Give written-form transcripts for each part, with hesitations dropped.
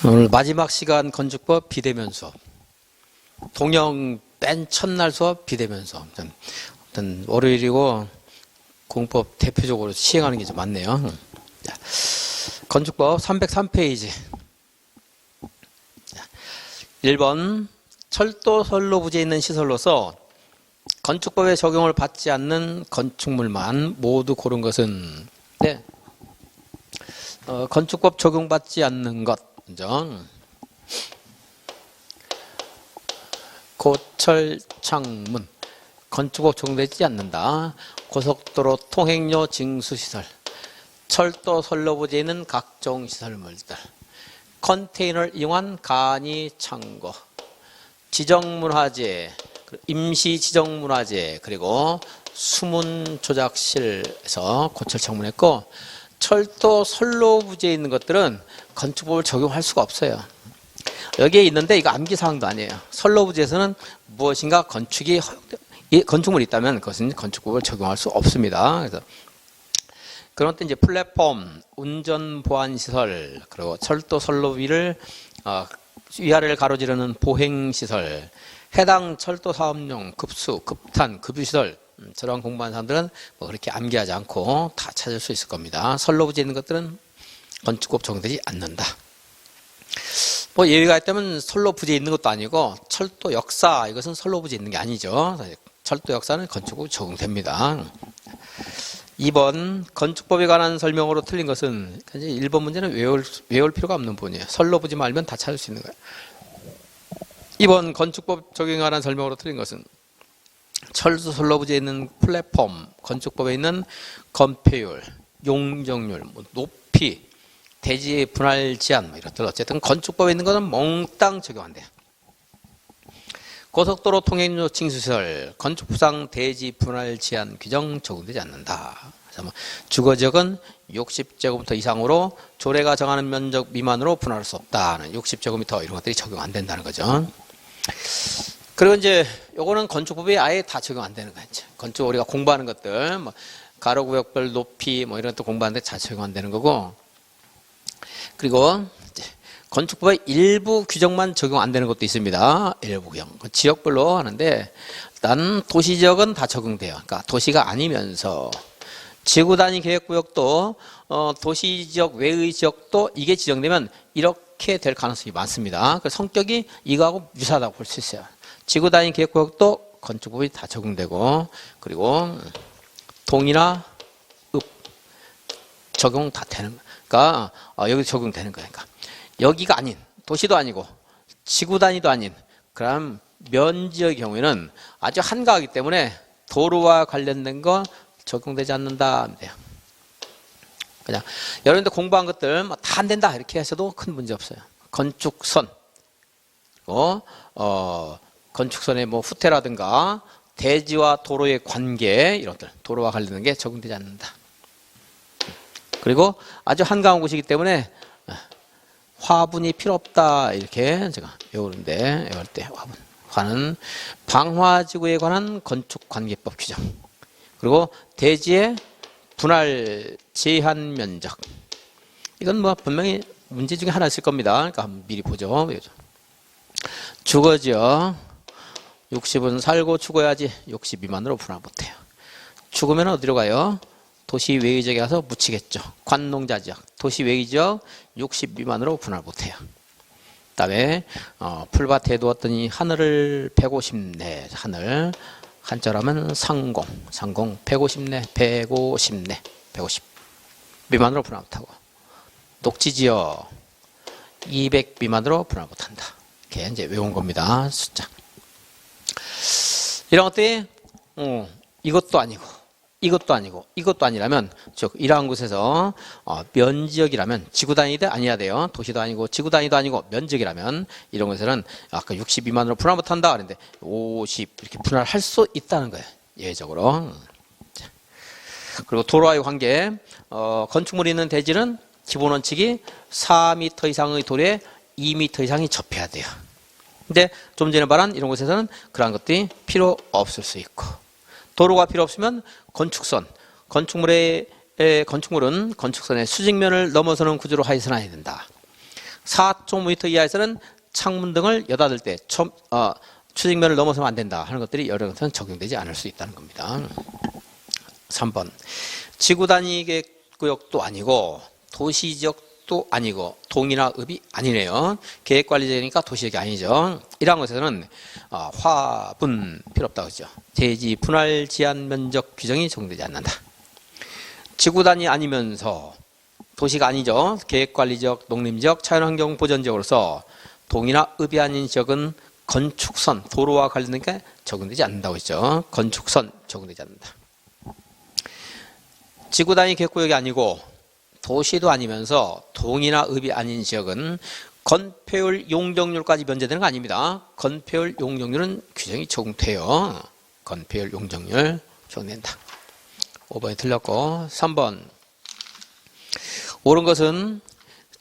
오늘 마지막 시간 건축법 비대면 수업. 동영 맨 첫날 수업 비대면 수업. 어떤 월요일이고 공법 대표적으로 시행하는 게 좀 많네요. 자, 건축법 303페이지. 1번 철도 선로 부지에 있는 시설로서 건축법의 적용을 받지 않는 건축물만 모두 고른 것은 네. 건축법 적용받지 않는 것 먼저 고철 창문 건축법 적용되지 않는다. 고속도로 통행료 징수시설 철도 선로 부지에 있는 각종 시설물들 컨테이너를 이용한 간이 창고 지정문화재 임시 지정문화재 그리고 수문 조작실에서 고철 창문했고 철도 선로 부지에 있는 것들은 건축법을 적용할 수가 없어요. 여기에 있는데 이거 암기사항도 아니에요. 선로 부지에서는 무엇인가 건축물이 있다면 그것은 건축법을 적용할 수 없습니다. 그래서 그런 때 이제 플랫폼, 운전 보안 시설, 그리고 철도 선로 위를 위아래를 가로지르는 보행 시설, 해당 철도 사업용 급수, 급탄, 급유시설 저런 공부하는 사람들은 뭐 그렇게 암기하지 않고 다 찾을 수 있을 겁니다. 선로 부지에 있는 것들은 건축법 적용되지 않는다. 뭐 예외가 있다면 선로 부지에 있는 것도 아니고 철도 역사 이것은 선로 부지에 있는 게 아니죠. 철도 역사는 건축법 적용됩니다. 2번 건축법에 관한 설명으로 틀린 것은 1번 문제는 외울 필요가 없는 부분이에요. 선로 부지 말면 다 찾을 수 있는 거예요. 2번 건축법 적용에 관한 설명으로 틀린 것은 철도 선로 부지에 있는 플랫폼, 건축법에 있는 건폐율, 용적률, 높이, 대지 분할 제한 이런 것들 어쨌든 건축법에 있는 것은 몽땅 적용 안 돼요. 고속도로 통행료 징수시설, 건축부상 대지 분할 제한 규정 적용되지 않는다. 그래서 주거지역은 60제곱미터 이상으로 조례가 정하는 면적 미만으로 분할할 수 없다는 60제곱미터 이런 것들이 적용 안 된다는 거죠. 그리고 이제 요거는 건축법에 아예 다 적용 안 되는 거예요. 건축 우리가 공부하는 것들, 뭐 가로구역별 높이 뭐 이런 것도 공부하는데 다 적용 안 되는 거고. 그리고 이제 건축법의 일부 규정만 적용 안 되는 것도 있습니다. 일부 규정. 지역별로 하는데 일단 도시지역은 다 적용돼요. 그러니까 도시가 아니면서 지구 단위 계획구역도 도시지역 외의 지역도 이게 지정되면 이렇게 될 가능성이 많습니다. 그 성격이 이거하고 유사하다고 볼 수 있어요. 지구 단위 계획구역도 건축법이 다 적용되고 그리고 동이나 읍 적용 다 되는 거예요. 그러니까 여기 적용되는 거예요. 그러니까 여기가 아닌 도시도 아니고 지구 단위도 아닌 그럼 면지의 경우에는 아주 한가하기 때문에 도로와 관련된 거 적용되지 않는다 하면 돼요. 그냥 여러분들 공부한 것들 다 안 된다 이렇게 하셔도 큰 문제 없어요. 건축선 그리고 건축선의 뭐 후퇴라든가 대지와 도로의 관계 이런 것들 도로와 관련된 게 적용되지 않는다. 그리고 아주 한가한 곳이기 때문에 화분이 필요 없다 이렇게 제가 외우는데 외울 때 화는 방화지구에 관한 건축관계법 규정 그리고 대지의 분할 제한 면적 이건 뭐 분명히 문제 중에 하나 있을 겁니다. 그러니까 한번 미리 보죠. 주거지역 60은 살고 죽어야지 60 미만으로 분할 못해요. 죽으면 어디로 가요? 도시 외의 지역에 가서 묻히겠죠. 관농자 지역, 도시 외의 지역 60 미만으로 분할 못해요. 그 다음에 풀밭에 두었더니 하늘을 150내 하늘 한자라면 상공 150내 150 미만으로 분할 못하고 녹지 지역 200 미만으로 분할 못한다. 이렇게 이제 외운 겁니다. 숫자. 이런 것들이 이것도 아니고 아니라면 즉 이러한 곳에서 면지역이라면 지구 단위도 아니어야 돼요. 도시도 아니고 지구 단위도 아니고 면적이라면 이런 곳에서는 아까 60 미만으로 분할 못한다 그랬는데 50 이렇게 분할할 수 있다는 거예요. 예외적으로. 그리고 도로와의 관계 건축물이 있는 대지는 기본 원칙이 4m 이상의 도로에 2m 이상이 접해야 돼요. 근데 좀 전에 말한 이런 곳에서는 그러한 것들이 필요 없을 수 있고 도로가 필요 없으면 건축선, 건축물은 건축선의 수직면을 넘어서는 구조로 하여서는 해야 된다. 4.5m 이하에서는 창문 등을 여닫을 때 추직면을 넘어서면 안 된다 하는 것들이 여러 것은 적용되지 않을 수 있다는 겁니다. 3번 지구 단위 계획구역도 아니고 도시지역도 아니고 동이나 읍이 아니네요. 계획관리지역이니까 도시지역이 아니죠. 이러한 것에서는 화분 필요 없다고 그러죠. 대지 분할 제한 면적 규정이 적용되지 않는다. 지구 단위 아니면서 도시가 아니죠. 계획관리지역, 농림지역, 자연환경보전지역으로서 동이나 읍이 아닌 지역은 건축선, 도로와 관련된 게 적용되지 않는다고 했죠. 건축선 적용되지 않는다. 지구 단위 계획구역이 아니고 도시도 아니면서 동이나 읍이 아닌 지역은 건폐율 용적률까지 면제되는 거 아닙니다. 건폐율 용적률은 규정이 적용돼요. 건폐율 용적률 적용된다. 5번이 틀렸고 3번 옳은 것은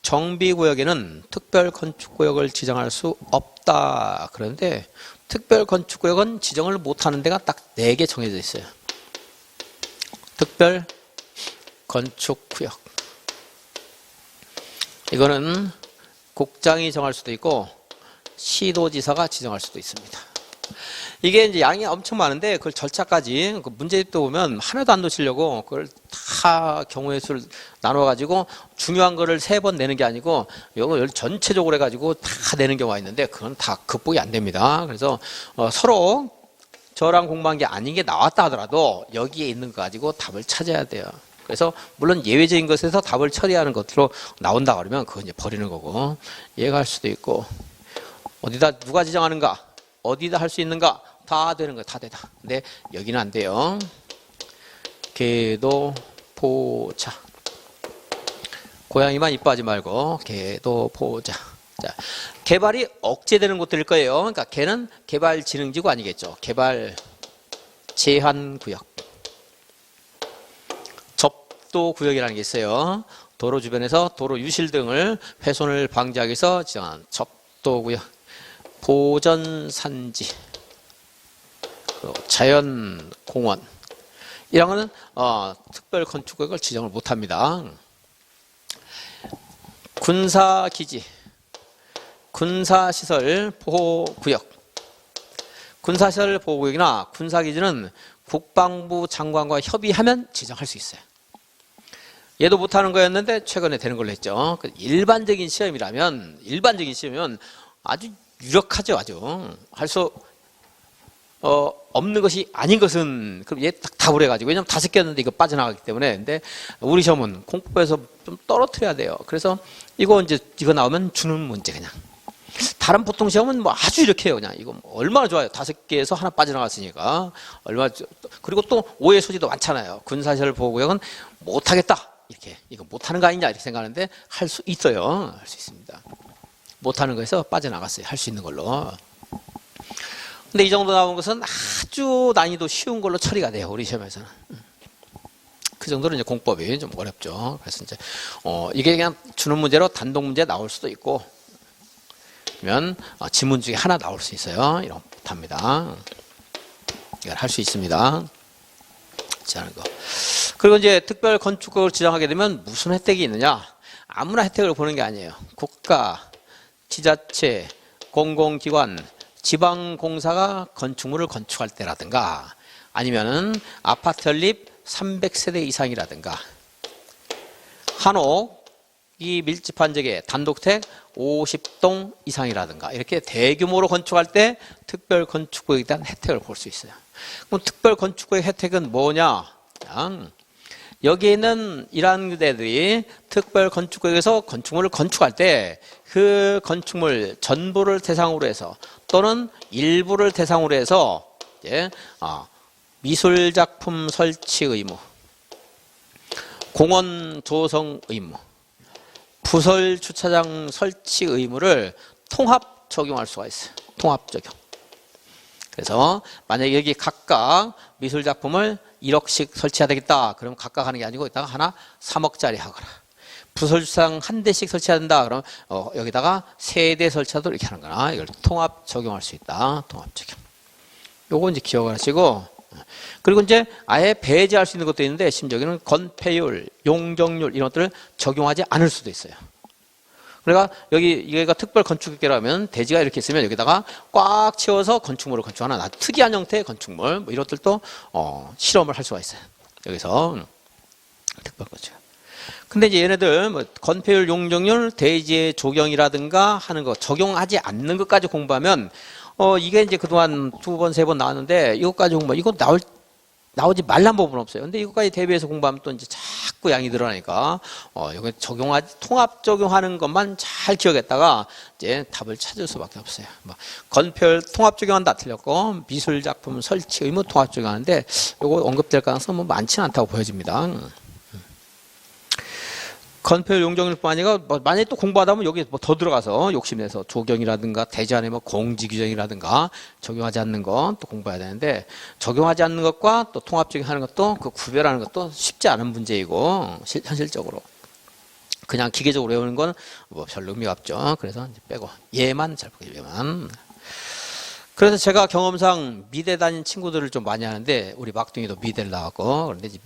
정비구역에는 특별건축구역을 지정할 수 없다. 그런데 특별건축구역은 지정을 못하는 데가 딱 4개 정해져 있어요. 특별건축구역. 이거는 국장이 정할 수도 있고 시도지사가 지정할 수도 있습니다. 이게 이제 양이 엄청 많은데 그걸 절차까지 문제집도 보면 하나도 안 놓치려고 그걸 다 경우의 수를 나눠가지고 중요한 거를 3번 내는 게 아니고 이거 전체적으로 해가지고 다 내는 경우가 있는데 그건 다 극복이 안 됩니다. 그래서 서로 저랑 공부한 게 아닌 게 나왔다 하더라도 여기에 있는 거 가지고 답을 찾아야 돼요. 그래서 물론 예외적인 것에서 답을 처리하는 것으로 나온다 그러면 그건 이제 버리는 거고 얘가 할 수도 있고 어디다 누가 지정하는가 어디다 할 수 있는가 다 되는 거야. 다 되다. 근데 여기는 안 돼요. 개도 보자. 고양이만 이뻐하지 말고 개도 보자. 자, 개발이 억제되는 곳들일 거예요. 그러니까 개는 개발진흥지구 아니겠죠. 개발 제한구역. 접도구역이라는 게 있어요. 도로 주변에서 도로 유실 등을 훼손을 방지하기 위해서 지정한 접도구역. 보전산지, 자연공원 이런 거는 특별건축구역을 지정을 못합니다. 군사기지, 군사시설 보호구역. 군사시설 보호구역이나 군사기지는 국방부 장관과 협의하면 지정할 수 있어요. 얘도 못하는 거였는데 최근에 되는 걸로 했죠. 일반적인 시험이면 아주 유력하죠. 아주 할 수 없는 것이 아닌 것은 그럼 얘 딱 답을 해가지고 왜냐면 5개였는데 이거 빠져나가기 때문에. 근데 우리 시험은 공부에서 좀 떨어뜨려야 돼요. 그래서 이거 나오면 주는 문제 그냥. 다른 보통 시험은 뭐 아주 이렇게 해요. 그냥 이거 얼마나 좋아요. 5개에서 하나 빠져나갔으니까 얼마. 그리고 또 오해 소지도 많잖아요. 군사시설 보호구역은 못하겠다 이렇게 이거 못하는 거 아니냐 이렇게 생각하는데 할 수 있어요. 할 수 있습니다. 못하는 거에서 빠져나갔어요. 할 수 있는 걸로. 근데 이 정도 나온 것은 아주 난이도 쉬운 걸로 처리가 돼요. 우리 시험에서는. 그 정도로 이제 공법이 좀 어렵죠. 그래서 이제 이게 그냥 주는 문제로 단독 문제 나올 수도 있고, 그러면 지문 중에 하나 나올 수 있어요. 이런 못합니다. 이걸 할 수 있습니다. 지하는 거. 그리고 이제 특별 건축구역을 지정하게 되면 무슨 혜택이 있느냐? 아무나 혜택을 보는 게 아니에요. 국가, 지자체, 공공기관, 지방공사가 건축물을 건축할 때라든가 아니면은 아파트 연립 300세대 이상이라든가 한옥이 밀집한 지역에 단독택 50동 이상이라든가 이렇게 대규모로 건축할 때 특별 건축구역에 대한 혜택을 볼 수 있어요. 그럼 특별 건축구역 혜택은 뭐냐? 여기에 있는 이러한 데들이 특별 건축구역에서 건축물을 건축할 때 그 건축물 전부를 대상으로 해서 또는 일부를 대상으로 해서 이제 미술작품 설치 의무, 공원 조성 의무, 부설 주차장 설치 의무를 통합 적용할 수가 있어요. 통합 적용. 그래서 만약에 여기 각각 미술작품을 1억씩 설치해야 되겠다. 그럼 각각 하는 게 아니고 이따가 하나 3억짜리 하거나 부설 주차장 한 대씩 설치해야 된다. 그럼 여기다가 3대 설치하도록 이렇게 하는 거나 이걸 통합 적용할 수 있다. 통합 적용. 요거 이제 기억을 하시고, 그리고 이제 아예 배제할 수 있는 것도 있는데 심지어 여기는 건폐율, 용적률 이런 것들을 적용하지 않을 수도 있어요. 그러니까 여기가 특별 건축계라면 대지가 이렇게 있으면 여기다가 꽉 채워서 건축물을 건축하는 아주 특이한 형태의 건축물, 뭐 이런 것들도 실험을 할 수가 있어요. 여기서 특별 건축. 근데 이제 얘네들 뭐 건폐율, 용적률, 대지의 조경이라든가 하는 거 적용하지 않는 것까지 공부하면 이게 이제 그동안 2번, 3번 나왔는데 이것까지 공부, 이거 나오지 말란 법은 없어요. 근데 이것까지 대비해서 공부하면 또 이제 자꾸 양이 늘어나니까, 여기 통합 적용하는 것만 잘 기억했다가 이제 답을 찾을 수밖에 없어요. 뭐, 건폐율 통합 적용한다 틀렸고, 미술 작품 설치 의무 통합 적용하는데, 요거 언급될 가능성은 뭐 많지는 않다고 보여집니다. 건폐율 용적률뿐 아니라 만약에 또 공부하다 보면 여기 뭐 더 들어가서 욕심내서 조경이라든가 대지안에 뭐 공지 규정이라든가 적용하지 않는 건 또 공부해야 되는데, 적용하지 않는 것과 또 통합 적용하는 것도 그 구별하는 것도 쉽지 않은 문제이고, 현실적으로 그냥 기계적으로 외우는 건 뭐 별로 의미가 없죠. 그래서 이제 빼고 얘만 잘 보게, 얘만. 그래서 제가 경험상 미대 다닌 친구들을 좀 많이 하는데, 우리 막둥이도 미대를 나왔고, 그런데 이제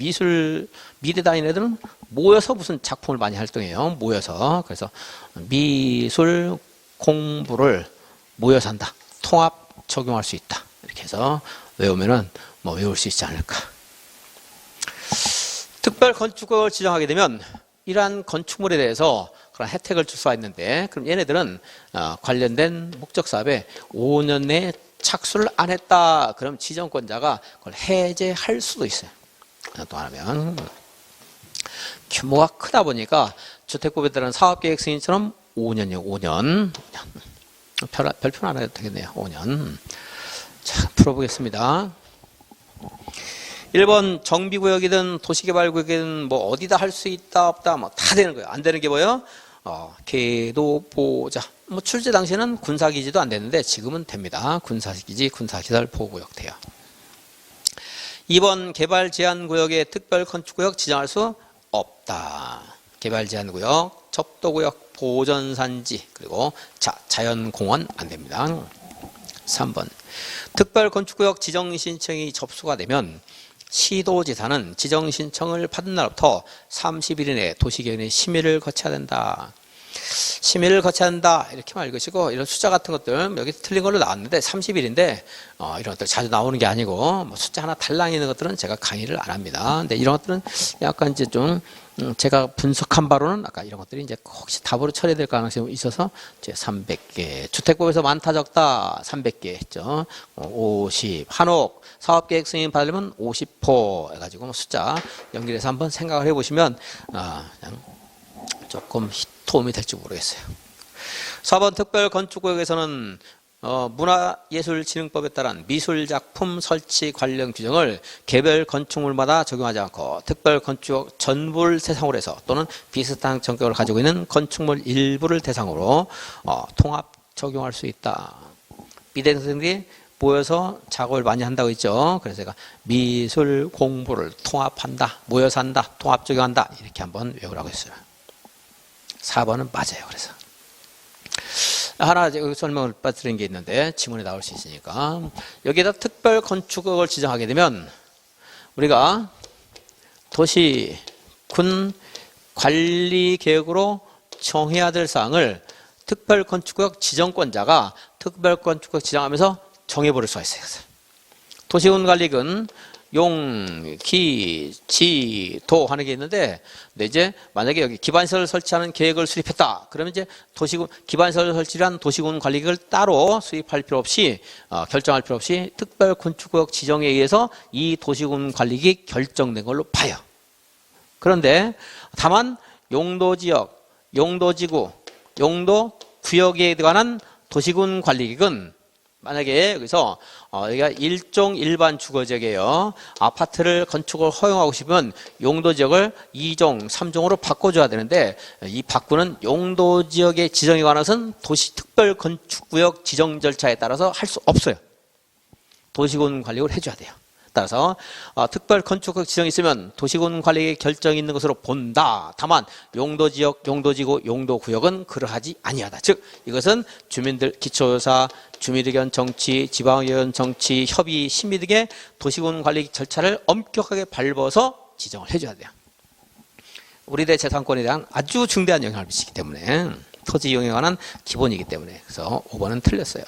미대 다닌 애들은 모여서 무슨 작품을 많이 활동해요. 모여서. 그래서 미술 공부를 모여서 한다. 통합 적용할 수 있다. 이렇게 해서 외우면은 뭐 외울 수 있지 않을까. 특별 건축을 지정하게 되면 이러한 건축물에 대해서 그런 혜택을 줄 수가 있는데, 그럼 얘네들은 관련된 목적 사업에 5년 내에 착수를 안 했다. 그럼 지정권자가 그걸 해제할 수도 있어요. 또 하면 규모가 크다 보니까 주택법에 따른 사업계획 승인처럼 5년이요. 5년. 별표는 안 해도 되겠네요. 5년. 자, 풀어보겠습니다. 1번 정비구역이든 도시개발구역이든 뭐 어디다 할 수 있다 없다 뭐 다 되는 거예요. 안 되는 게 뭐예요? 계도 보호자. 뭐 출제 당시에는 군사기지도 안 됐는데 지금은 됩니다. 군사기지, 군사시설 보호구역 돼요. 2번 개발제한구역에 특별건축구역 지정할 수 없다. 개발제한구역, 첩도구역, 보전산지, 그리고 자연공원 안 됩니다. 3번 특별건축구역 지정신청이 접수가 되면 시도지사는 지정신청을 받은 날부터 30일 이내에 도시계획의 심의를 거쳐야 된다. 심의를 거쳐야 한다. 이렇게만 읽으시고, 이런 숫자 같은 것들, 여기 틀린 걸로 나왔는데 30일인데, 이런 것들 자주 나오는 게 아니고, 뭐 숫자 하나 달랑 있는 것들은 제가 강의를 안 합니다. 근데 이런 것들은 약간 이제 좀, 제가 분석한 바로는 아까 이런 것들이 이제 혹시 답으로 처리될 가능성이 있어서 이제 300개. 주택법에서 많다 적다 300개 했죠. 50, 한옥, 사업계획 승인 받으려면 50호 해가지고 뭐 숫자 연결해서 한번 생각을 해보시면, 그냥 조금 도움이 될지 모르겠어요. 4번 특별건축구역에서는 문화예술진흥법에 따른 미술작품 설치 관련 규정을 개별 건축물마다 적용하지 않고 특별건축 전부를 대상으로 해서 또는 비슷한 성격을 가지고 있는 건축물 일부를 대상으로 통합 적용할 수 있다. 미대 선생님들이 모여서 작업을 많이 한다고 했죠. 그래서 제가 미술 공부를 통합한다, 모여서 한다, 통합 적용한다 이렇게 한번 외우라고 했어요. 4번은 맞아요. 그래서 하나 여기 설명을 빠뜨린 게 있는데 지문에 나올 수 있으니까, 여기에다 특별 건축을 지정하게 되면 우리가 도시 군 관리 계획으로 정해야 될 사항을 특별 건축구역 지정권자가 특별 건축구역 지정하면서 정해버릴 수가 있어요. 도시군 관리는 용, 기, 지, 도 하는 게 있는데, 근데 이제 만약에 여기 기반시설을 설치하는 계획을 수립했다. 그러면 이제 도시군, 기반시설을 설치한 도시군 관리계획을 따로 수립할 필요 없이, 결정할 필요 없이 특별 건축구역 지정에 의해서 이 도시군 관리계획이 결정된 걸로 봐요. 그런데 다만 용도지역, 용도지구, 용도구역에 관한 도시군 관리계획은 만약에 여기서 여기가 일종 일반 주거지역이에요. 아파트를 건축을 허용하고 싶으면 용도지역을 2종, 3종으로 바꿔줘야 되는데, 이 바꾸는 용도지역의 지정에 관해서는 도시특별건축구역 지정 절차에 따라서 할 수 없어요. 도시군 관리를 해줘야 돼요. 따라서 특별건축구역 지정이 있으면 도시군 관리의 결정이 있는 것으로 본다. 다만 용도지역, 용도지구, 용도구역은 그러하지 아니하다. 즉 이것은 주민들 기초조사, 주민의견 정치, 지방의견 정치, 협의, 심의 등의 도시군 관리 절차를 엄격하게 밟아서 지정을 해줘야 돼요. 우리들의 재산권에 대한 아주 중대한 영향을 미치기 때문에 토지 이용에 관한 기본이기 때문에. 그래서 5번은 틀렸어요.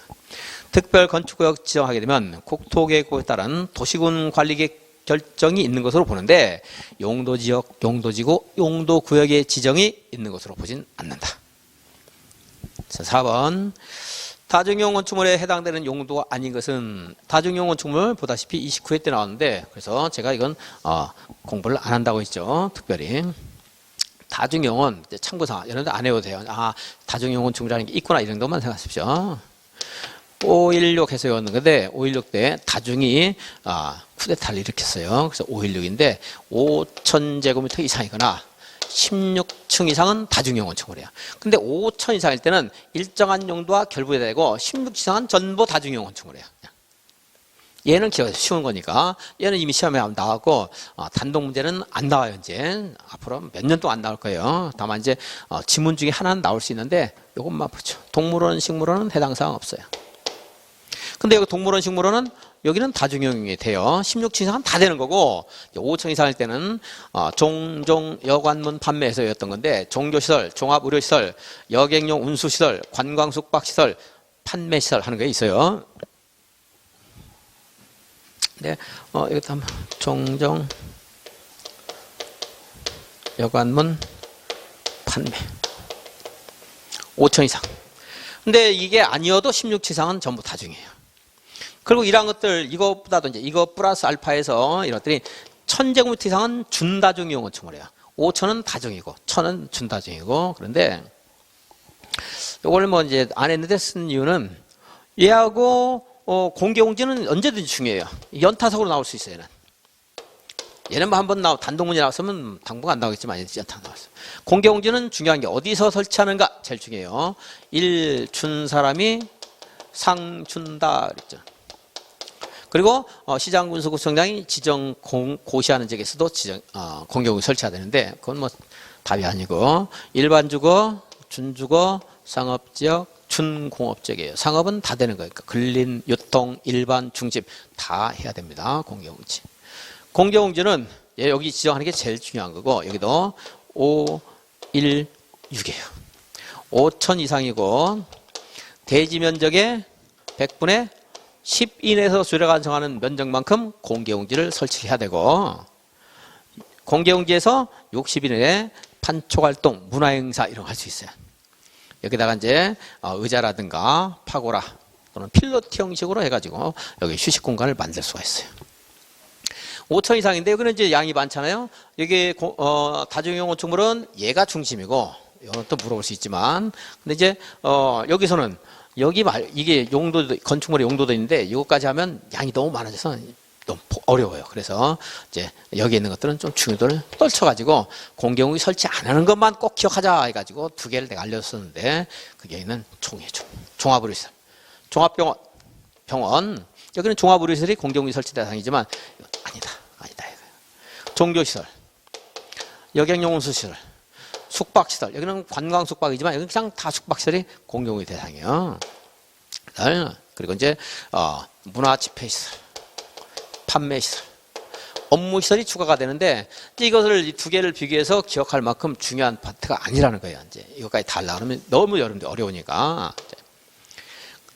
특별 건축구역 지정하게 되면 국토계획법에 따른 도시군 관리계획 결정이 있는 것으로 보는데 용도지역, 용도지구, 용도구역의 지정이 있는 것으로 보진 않는다. 자, 4번. 다중이용 건축물에 해당되는 용도가 아닌 것은 다중이용 건축물 보다시피 29회 때 나왔는데 그래서 제가 이건 공부를 안 한다고 했죠. 특별히. 다중이용은 참고사항 여러분들 안 해도 돼요. 다중이용 건축물이라는 게 있구나 이 정도만 생각하십시오. 5.16 해서 외웠는 건데 5.16 때 다중이 쿠데타를 일으켰어요. 그래서 5.16인데 5,000제곱미터 이상이거나 16층 이상은 다중이용 건축물이에요. 근데 5천 이상일 때는 일정한 용도와 결부되고 16층 이상은 전부 다중이용 건축물이에요. 얘는 기억해서 쉬운 거니까 얘는 이미 시험에 나왔고 단독 문제는 안 나와요. 이제 앞으로 몇 년 동안 안 나올 거예요. 다만 이제 지문 중에 하나는 나올 수 있는데 이것만 보죠. 동물원, 식물원은 해당 사항 없어요. 근데 여기 동물원, 식물원은 여기는 다중이용이 돼요. 16층 이상은 다 되는 거고 5층 이상일 때는 종종 여관문 판매에서였던 건데 종교시설, 종합의료시설, 여객용 운수시설, 관광숙박시설, 판매시설 하는 게 있어요. 네, 이것도 한번 종종 여관문 판매 5층 이상. 근데 이게 아니어도 16층 이상은 전부 다중이에요. 그리고 이러한 것들 이것보다도 이제 이거 플러스 알파에서 이런 것들이 1000제곱미터 이상은 준다중이용 건축물이에요. 5천은 다중이고 1000은 준다중이고. 그런데 이걸 뭐 이제 안 했는데 쓴 이유는 얘하고 공개공지는 언제든지 중요해요. 연타석으로 나올 수 있어요. 얘는 뭐 한번 단독문제 나왔으면 당분간 안 나오겠지만 연타 나왔어요. 공개공지는 중요한 게 어디서 설치하는가 제일 중요해요. 1 준 사람이 상 준다 그랬죠. 그리고 시장군수구청장이 지정 고시하는 지역에서도 공개공지 설치해야 되는데 그건 뭐 답이 아니고 일반 주거, 준주거, 상업지역, 준공업지역이에요. 상업은 다 되는 거예요. 그러니까 근린, 유통, 일반, 중집 다 해야 됩니다. 공개공지. 공개공지는 여기 지정하는 게 제일 중요한 거고 여기도 5, 1, 6이에요. 5천 이상이고 대지 면적의 100분의 10 이내에서 조례가 정하는 면적만큼 공개공지를 설치해야 되고 공개공지에서 60일 이내에 판촉활동, 문화행사 이런 거 할 수 있어요. 여기다가 이제 의자라든가 파고라 또는 필로티 형식으로 해가지고 여기 휴식 공간을 만들 수가 있어요. 5천 이상인데 여기는 이제 양이 많잖아요. 여기 다중이용 건축물은 얘가 중심이고 이건 또 물어볼 수 있지만 근데 이제 여기서는 이게 건축물의 용도도 있는데 이것까지 하면 양이 너무 많아져서 너무 어려워요. 그래서 이제 여기 있는 것들은 좀 중요도를 떨쳐가지고 공개공지 설치 안 하는 것만 꼭 기억하자 해가지고 두 개를 내가 알려줬었는데 그게 있는 종합의료시설, 종합병원 여기는 종합의료시설이 공개공지 설치 대상이지만 아니다 이거예요. 종교시설, 여객용 운수시설, 숙박시설 여기는 관광숙박이지만 여기는 그냥 다 숙박시설이 공개공지 대상이에요. 그리고 이제 문화집회시설, 판매시설, 업무시설이 추가가 되는데 이것을 이 두 개를 비교해서 기억할 만큼 중요한 파트가 아니라는 거예요. 이제 이것까지 달라 그러면 너무 여러분들 어려우니까.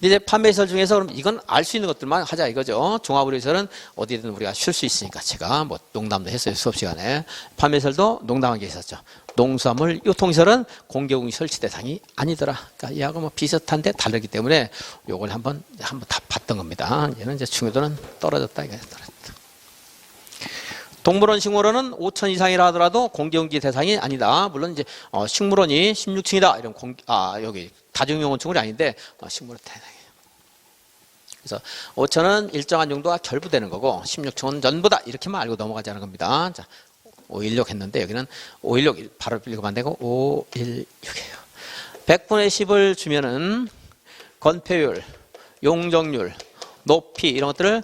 이제 판매시설 중에서 그럼 이건 알 수 있는 것들만 하자 이거죠. 종합의료시설은 어디든 우리가 쉴 수 있으니까 제가 뭐 농담도 했어요. 수업 시간에. 판매시설도 농담한 게 있었죠. 농수산물 유통시설은 공개공지 설치 대상이 아니더라. 그러니까 얘하고 뭐 비슷한데 다르기 때문에 요걸 한번 다 봤던 겁니다. 얘는 이제 중요도는 떨어졌다 이거예요. 동물원, 식물원은 5천 이상이라 하더라도 공개공지 대상이 아니다. 물론 이제 식물원이 16층이다. 이런 여기 다중이용 건축물이 아닌데 식물원 대상이에요. 그래서 5천은 일정한 용도가 결부되는 거고 16층은 전부다. 이렇게만 알고 넘어가자는 겁니다. 자, 516 했는데 여기는 516 바로 읽으면 안 되고 516이에요. 100분의 10을 주면은 건폐율, 용적률, 높이 이런 것들을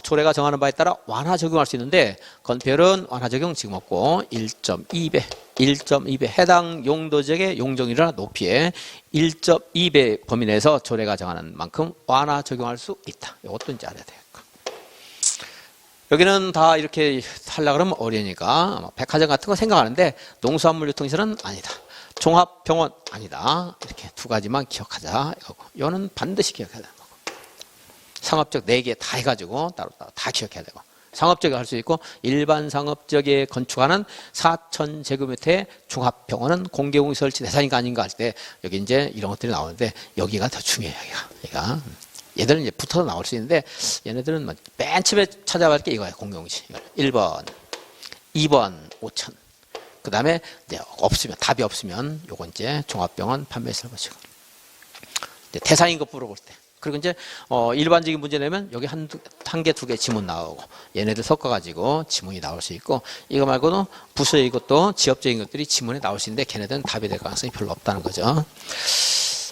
조례가 정하는 바에 따라 완화 적용할 수 있는데 건폐율은 완화 적용 지금 없고 1.2배 해당 용도지역의 용적률이나 높이에 1.2배 범위 내에서 조례가 정하는 만큼 완화 적용할 수 있다. 이것도 이제 알아야 돼요. 여기는 다 이렇게 하려고 그러면 어려우니까 백화점 같은 거 생각하는데 농수산물 유통시설은 아니다. 종합병원 아니다. 이렇게 두 가지만 기억하자. 이거고. 이거는 반드시 기억해야 되는 거고. 상업적 4개 다 해가지고 따로따로 다 기억해야 되고. 상업적이 할 수 있고 일반 상업적에 건축하는 4,000제곱미터의 종합병원은 공개공유 설치 대상인가 아닌가 할 때 여기 이제 이런 것들이 나오는데 여기가 더 중요해요. 여기가. 얘들은 이제 붙어서 나올 수 있는데 얘네들은 맨 처음에 찾아갈 게 이거예요. 공개공시. 1번, 2번 5,000. 그 다음에 이제 없으면 답이 없으면 요건 이제 종합병원 판매시설 보시고 대상인 거 물어볼 때. 그리고 이제 일반적인 문제 내면 여기 한 개, 두 개 지문 나오고 얘네들 섞어가지고 지문이 나올 수 있고 이거 말고도 부서의 것도 지역적인 것들이 지문에 나올 수 있는데 걔네들은 답이 될 가능성이 별로 없다는 거죠.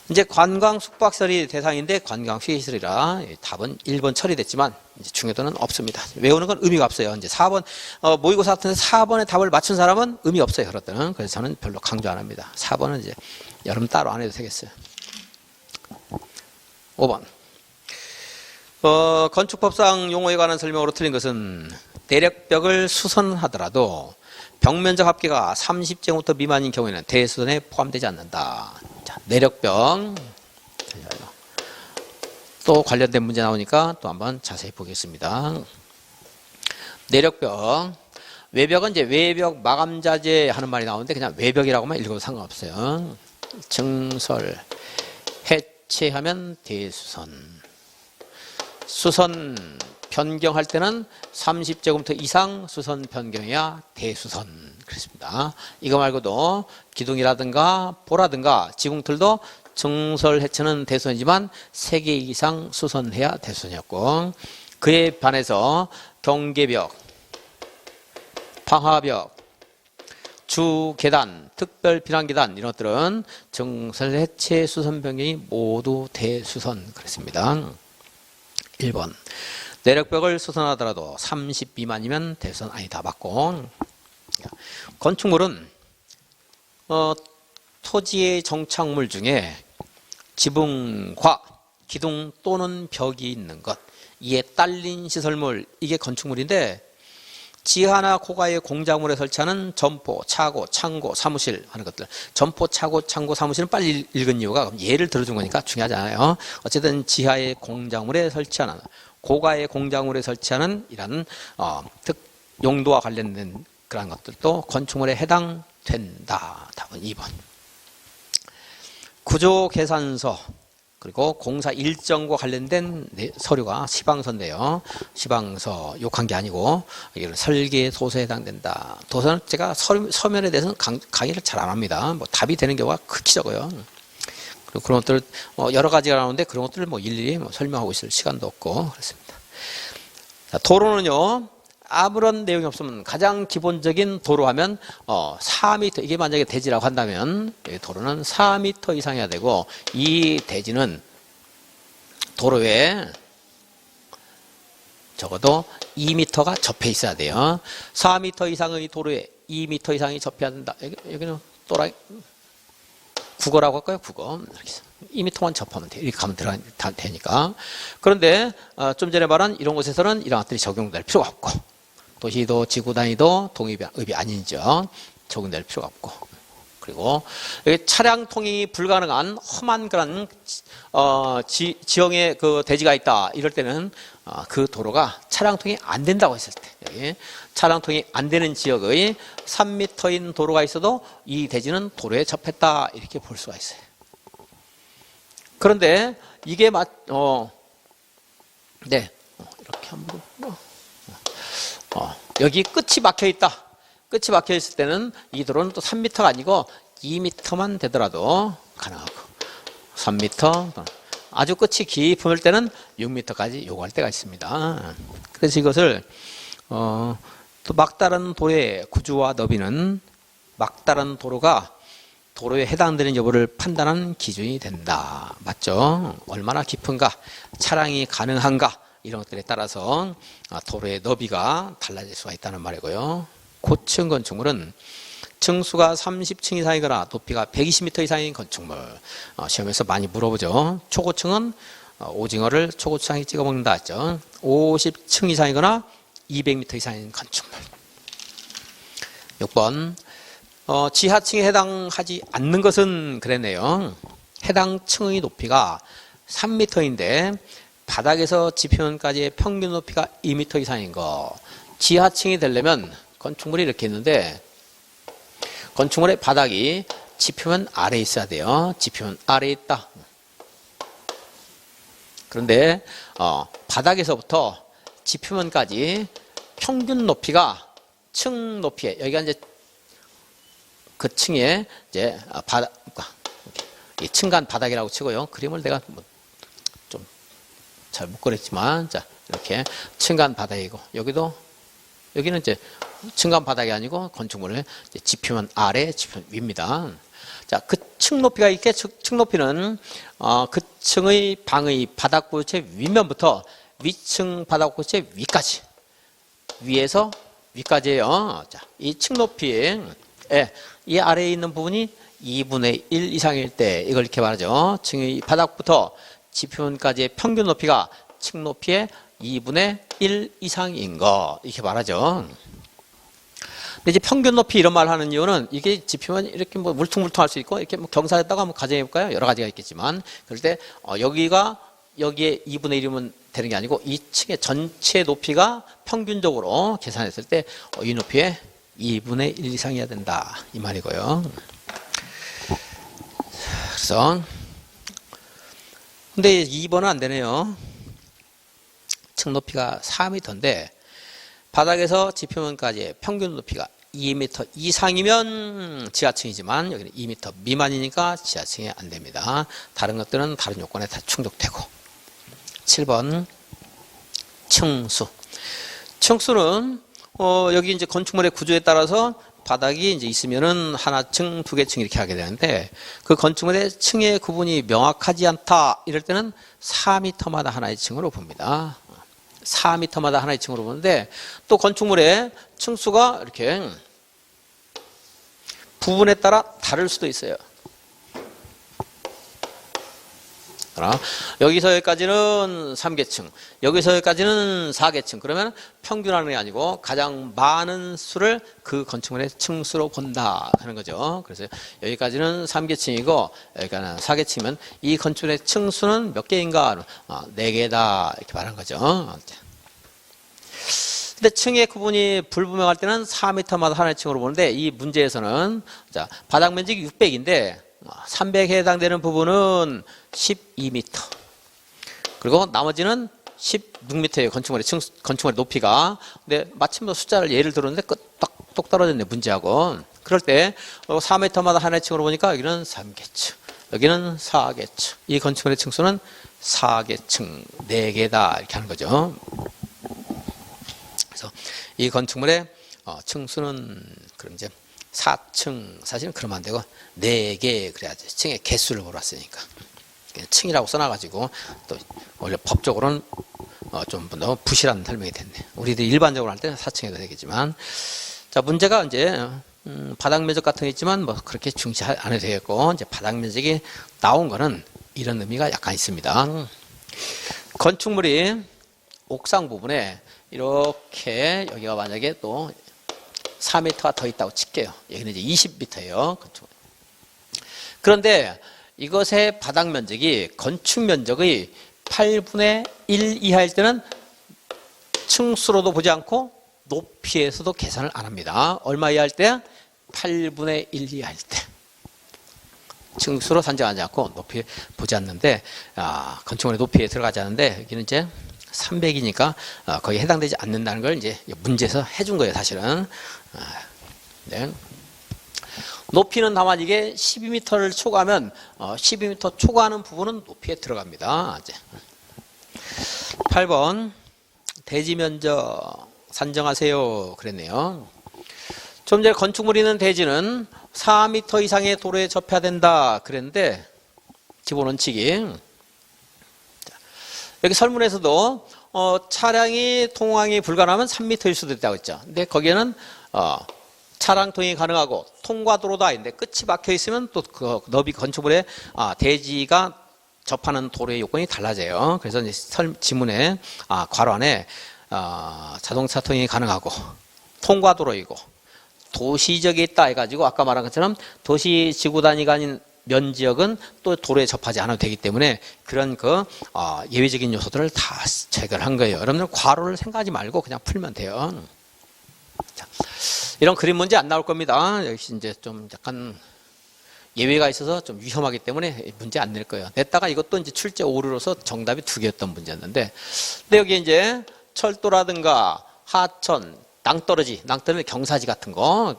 이제 관광 숙박시설이 대상인데 관광 휴게시설이라 답은 1번 처리됐지만 이제 중요도는 없습니다. 외우는 건 의미가 없어요. 이제 4번 모의고사 같은 4번의 답을 맞춘 사람은 의미 없어요. 그렇더는. 그래서 저는 별로 강조 안 합니다. 4번은 이제 여러분 따로 안 해도 되겠어요. 5번. 건축법상 용어에 관한 설명으로 틀린 것은 대략벽을 수선하더라도 벽면적 합계가 30제곱미터 미만인 경우에는 대수선에 포함되지 않는다. 자, 내력벽. 또 관련된 문제 나오니까 또 한번 자세히 보겠습니다. 내력벽. 외벽은 이제 외벽 마감자재 하는 말이 나오는데 그냥 외벽이라고만 읽어도 상관없어요. 증설. 해체하면 대수선. 수선 변경할 때는 30제곱미터 이상 수선 변경해야 대수선. 그렇습니다. 이거 말고도 기둥이라든가 보라든가 지붕틀도 증설 해체는 대수선이지만 3개 이상 수선해야 대수선이었고 그에 반해서 경계벽, 방화벽, 주계단, 특별 비난계단 이런 것들은 증설 해체 수선 변경이 모두 대수선. 그렇습니다. 1번. 내력벽을 수선하더라도 30 미만이면 대수선 아니다. 맞고. 건축물은 토지의 정착물 중에 지붕과 기둥 또는 벽이 있는 것, 이에 딸린 시설물, 이게 건축물인데 지하나 고가의 공작물에 설치하는 점포, 차고, 창고, 사무실 하는 것들. 점포, 차고, 창고, 사무실은 빨리 읽은 이유가 예를 들어준 거니까 중요하지 않아요. 어쨌든 지하의 공작물에 설치하는, 고가의 공작물에 설치하는 이런 용도와 관련된 그런 것들도 건축물에 해당된다. 답은 2번. 구조계산서 그리고 공사 일정과 관련된 서류가 시방서인데요. 시방서 욕한 게 아니고 이런 설계 도서에 해당된다. 도서는 제가 서면에 대해서는 강의를 잘 안 합니다. 뭐 답이 되는 경우가 극히 적어요. 그리고 그런 것들 여러 가지가 나오는데 그런 것들을 일일이 설명하고 있을 시간도 없고 그렇습니다. 자, 도로는요. 아무런 내용이 없으면 가장 기본적인 도로하면 4m, 이게 만약에 대지라고 한다면 도로는 4m 이상이어야 되고 이 대지는 도로에 적어도 2m가 접해 있어야 돼요. 4m 이상의 도로에 2m 이상이 접해야 된다. 여기는 또라이 국어라고 할까요? 국어. 2m만 접하면 돼. 이렇게 가면 되니까. 그런데 좀 전에 말한 이런 곳에서는 이런 것들이 적용될 필요가 없고 도시도 지구 단위도 동의읍이 아니죠. 적용될 필요가 없고. 그리고 차량 통행이 불가능한 험한 그런 지형에 그 대지가 있다. 이럴 때는 그 도로가 차량 통행이 안 된다고 했을 때 여기 차량 통행이 안 되는 지역의 3m인 도로가 있어도 이 대지는 도로에 접했다. 이렇게 볼 수가 있어요. 그런데 이게 네. 이렇게 한번 여기 끝이 막혀 있다. 끝이 막혀 있을 때는 이 도로는 또 3m가 아니고 2m만 되더라도 가능하고 3m 아주 끝이 깊을 때는 6m까지 요구할 때가 있습니다. 그래서 이것을 또 막다른 도로의 구조와 너비는 막다른 도로가 도로에 해당되는 여부를 판단하는 기준이 된다. 맞죠? 얼마나 깊은가, 차량이 가능한가 이런 것들에 따라서 도로의 너비가 달라질 수가 있다는 말이고요. 고층 건축물은 층수가 30층 이상이거나 높이가 120m 이상인 건축물. 시험에서 많이 물어보죠. 초고층은 오징어를 초고추장에 찍어 먹는다 했죠. 50층 이상이거나 200m 이상인 건축물. 6번 지하층에 해당하지 않는 것은 그랬네요. 해당 층의 높이가 3m인데 바닥에서 지표면까지의 평균 높이가 2m 이상인 거. 지하층이 되려면 건축물이 이렇게 있는데 건축물의 바닥이 지표면 아래에 있어야 돼요. 지표면 아래에 있다. 그런데 바닥에서부터 지표면까지 평균 높이가 층 높이에 여기가 이제 그 층에 이제 바닥 이 층간 바닥이라고 치고요. 그림을 내가 좀 잘 못 그렸지만 자 이렇게 층간 바닥이고 여기는 이제 층간 바닥이 아니고 건축물의 지표면 아래, 지표면 위입니다. 자, 그 층 높이가 있게 층 높이는 그 층의 방의 바닥구의 윗면부터 위층 바닥구의 위까지 위에서 위까지예요. 자, 이 층 높이에 이 아래에 있는 부분이 2분의 1 이상일 때 이걸 이렇게 말하죠. 층의 바닥부터 지표면까지의 평균 높이가 층 높이의 2분의 1 이상인 거 이렇게 말하죠. 근데 이제 평균 높이 이런 말 하는 이유는 이게 지표면 이렇게 뭐 물퉁물퉁할 수 있고 이렇게 뭐 경사했다가 한번 가정해 볼까요? 여러 가지가 있겠지만 그럴 때 여기에 2분의 1이면 되는 게 아니고 이 층의 전체 높이가 평균적으로 계산했을 때 이 높이의 2분의 1 이상이어야 된다 이 말이고요. 그래서 근데 2번은 안 되네요. 층 높이가 4m인데 바닥에서 지표면까지의 평균 높이가 2m 이상이면 지하층이지만 여기는 2m 미만이니까 지하층이 안 됩니다. 다른 것들은 다른 요건에 다 충족되고. 7번 층수. 층수는 여기 이제 건축물의 구조에 따라서 바닥이 이제 있으면은 하나층, 두 개층 이렇게 하게 되는데 그 건축물의 층의 구분이 명확하지 않다 이럴 때는 4m마다 하나의 층으로 봅니다. 4m마다 하나의 층으로 보는데 또 건축물의 층수가 이렇게 부분에 따라 다를 수도 있어요. 여기서 여기까지는 3계층, 여기서 여기까지는 4계층. 그러면 평균하는 게 아니고 가장 많은 수를 그 건축물의 층수로 본다 하는 거죠. 그래서 여기까지는 3계층이고 여기까지는 4계층이면 이 건축물의 층수는 몇 개인가? 4개다 이렇게 말한 거죠. 근데 층의 구분이 불분명할 때는 4m마다 하나의 층으로 보는데 이 문제에서는 자, 바닥 면적이 600인데 300에 해당되는 부분은 12m. 그리고 나머지는 16m예요. 건축물의 높이가. 근데 마침 숫자를 예를 들었는데 똑 떨어졌네, 문제하고. 그럴 때 4m마다 하나의 층으로 보니까 여기는 3계층, 여기는 4계층. 이 건축물의 층수는 4계층, 4개다. 이렇게 하는 거죠. 그래서 이 건축물의 층수는 그럼 이제 4층, 사실은 그러면 안 되고 4개 그래야지. 층의 개수를 몰았으니까. 층이라고 써놔가지고 또 원래 법적으로는 좀 더 부실한 설명이 됐네. 우리들이 일반적으로 할 때는 4층에도 되겠지만 자 문제가 이제 바닥 면적 같은 게 있지만 뭐 그렇게 중시 안 해도 되겠고 이제 바닥 면적이 나온 거는 이런 의미가 약간 있습니다. 건축물이 옥상 부분에 이렇게 여기가 만약에 또 4m가 더 있다고 칠게요. 여기는 이제 20m예요. 그런데 이것의 바닥 면적이 건축 면적의 8분의 1 이하일 때는 층수로도 보지 않고 높이에서도 계산을 안 합니다. 얼마 이하일 때? 8분의 1 이하일 때. 층수로 산정하지 않고 높이 보지 않는데 건축물의 높이에 들어가지 않는데 여기는 이제 300이니까 거기에 해당되지 않는다는 걸 이제 문제에서 해준 거예요, 사실은. 네. 높이는 다만 이게 12m를 초과하면 12m 초과하는 부분은 높이에 들어갑니다. 이제. 8번 대지 면적 산정하세요. 그랬네요. 좀 전에 건축물이 있는 대지는 4m 이상의 도로에 접해야 된다. 그랬는데 기본 원칙이 여기 설문에서도 차량이 통항이 불가능하면 3m일 수도 있다고 했죠. 근데 거기에는 차량 통행이 가능하고 통과도로다 있는데 끝이 막혀 있으면 또 그 너비 건축물의 대지가 접하는 도로의 요건이 달라져요. 그래서 이제 지문에 괄호 안에 자동차 통행이 가능하고 통과도로이고 도시지역에 있다 해가지고 아까 말한 것처럼 도시 지구 단위가 아닌 면지역은 또 도로에 접하지 않아도 되기 때문에 그런 예외적인 요소들을 다 체결한 거예요. 여러분들 괄호를 생각하지 말고 그냥 풀면 돼요. 자, 이런 그림 문제 안 나올 겁니다. 역시 이제 좀 약간 예외가 있어서 좀 위험하기 때문에 문제 안 낼 거예요. 냈다가 이것도 이제 출제 오류로서 정답이 2개였던 문제였는데, 근데 여기 이제 철도라든가 하천, 낭떠러지 경사지 같은 거,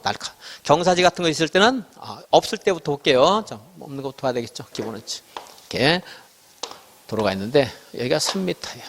경사지 같은 거 있을 때는 없을 때부터 볼게요. 자, 없는 것부터 봐야 되겠죠. 기본은 이렇게 도로가 있는데 여기가 3m예요.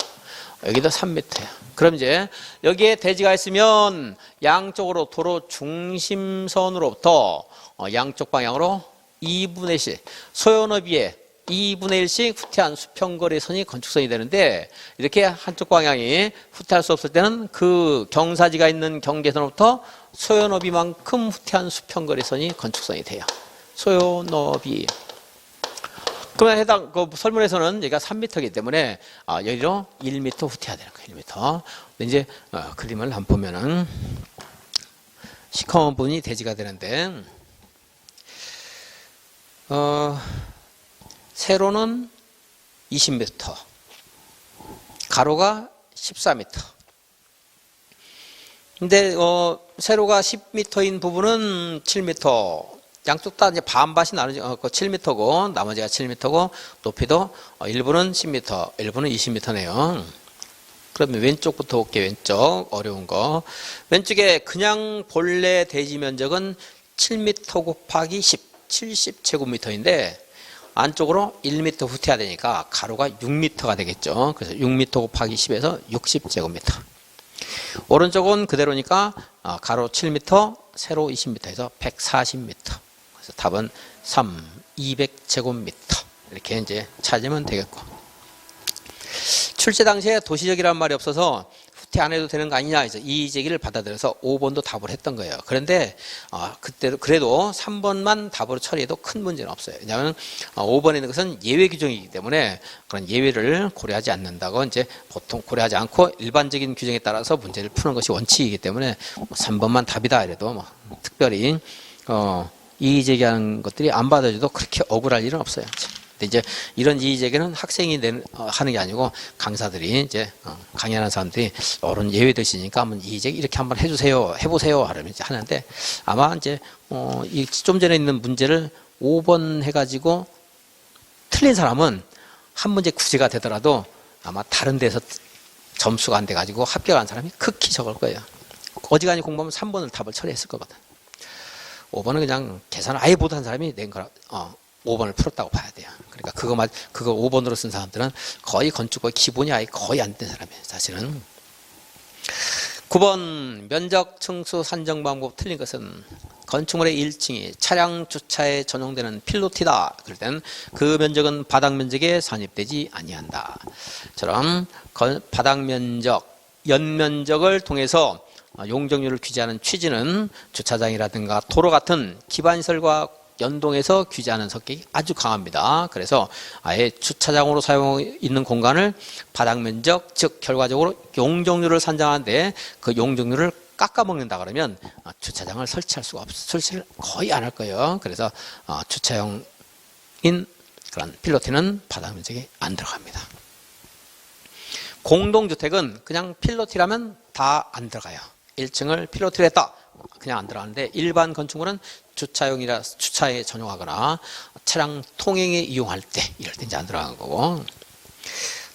여기도 3m예요. 그럼 이제 여기에 대지가 있으면 양쪽으로 도로 중심선으로부터 양쪽 방향으로 2분의 1씩 소요너비에 2분의 1씩 후퇴한 수평거리선이 건축선이 되는데, 이렇게 한쪽 방향이 후퇴할 수 없을 때는 그 경사지가 있는 경계선으로부터 소요너비만큼 후퇴한 수평거리선이 건축선이 돼요. 소요너비. 그러면 해당 설문에서는 여기가 3m이기 때문에 여기로 1m 후퇴해야 되는 거예요. 1m. 근데 이제 그림을 한번 보면은 시커먼 부분이 대지가 되는데, 세로는 20m, 가로가 14m. 근데 세로가 10m인 부분은 7m. 양쪽 다 이제 반반이 나누죠. 7m고 나머지가 7m고 높이도 일부는 10m, 일부는 20m네요. 그러면 왼쪽부터 볼게요. 왼쪽 어려운 거. 왼쪽에 그냥 본래 대지 면적은 7m 곱하기 10, 70제곱미터인데 안쪽으로 1m 후퇴해야 되니까 가로가 6m가 되겠죠. 그래서 6m 곱하기 10에서 60제곱미터. 오른쪽은 그대로니까 가로 7m, 세로 20m에서 140m. 그래서 답은 3, 200제곱미터. 이렇게 이제 찾으면 되겠고. 출제 당시에 도시적이라는 말이 없어서 후퇴 안 해도 되는 거 아니냐 해서 이 제기를 받아들여서 5번도 답을 했던 거예요. 그런데 그때도 그래도 3번만 답으로 처리해도 큰 문제는 없어요. 왜냐하면 5번에 있는 것은 예외 규정이기 때문에 그런 예외를 고려하지 않는다고 이제 보통 고려하지 않고 일반적인 규정에 따라서 문제를 푸는 것이 원칙이기 때문에 3번만 답이다 이래도 특별히 이의 제기하는 것들이 안 받아줘도 그렇게 억울할 일은 없어요. 근데 이제 이런 이의 제기는 학생이 하는 게 아니고 강사들이 이제 강의하는 사람들이 이런 예외도 있으니까 한번 이의 제기 이렇게 한번 해주세요, 해보세요 하면 이제 하는데, 아마 이제 이 좀 전에 있는 문제를 5번 해가지고 틀린 사람은 한 문제 구제가 되더라도 아마 다른 데서 점수가 안 돼가지고 합격한 사람이 극히 적을 거예요. 어지간히 공부하면 3번을 답을 처리했을 거거든. 5번은 그냥 계산을 아예 못한 사람이 낸 거라 5번을 풀었다고 봐야 돼요. 그러니까 그거 5번으로 쓴 사람들은 거의 건축의 기본이 아예 거의 안 된 사람이에요. 사실은. 9번 면적 층수 산정 방법 틀린 것은 건축물의 1층이 차량 주차에 전용되는 필로티다. 그럴 때는 그 면적은 바닥 면적에 산입되지 아니한다. 처럼 바닥 면적, 연면적을 통해서 용적률을 규제하는 취지는 주차장이라든가 도로 같은 기반시설과 연동해서 규제하는 성격이 아주 강합니다. 그래서 아예 주차장으로 사용하고 있는 공간을 바닥 면적, 즉 결과적으로 용적률을 산정하는데 그 용적률을 깎아먹는다 그러면 주차장을 설치할 수가 없어요. 설치를 거의 안 할 거예요. 그래서 주차용인 그런 필로티는 바닥 면적에 안 들어갑니다. 공동주택은 그냥 필로티라면 다 안 들어가요. 1층을 필로티로 했다. 그냥 안 들어가는데 일반 건축물은 주차용이라 주차에 전용하거나 차량 통행에 이용할 때 이럴 때 이제 안 들어가는 거고.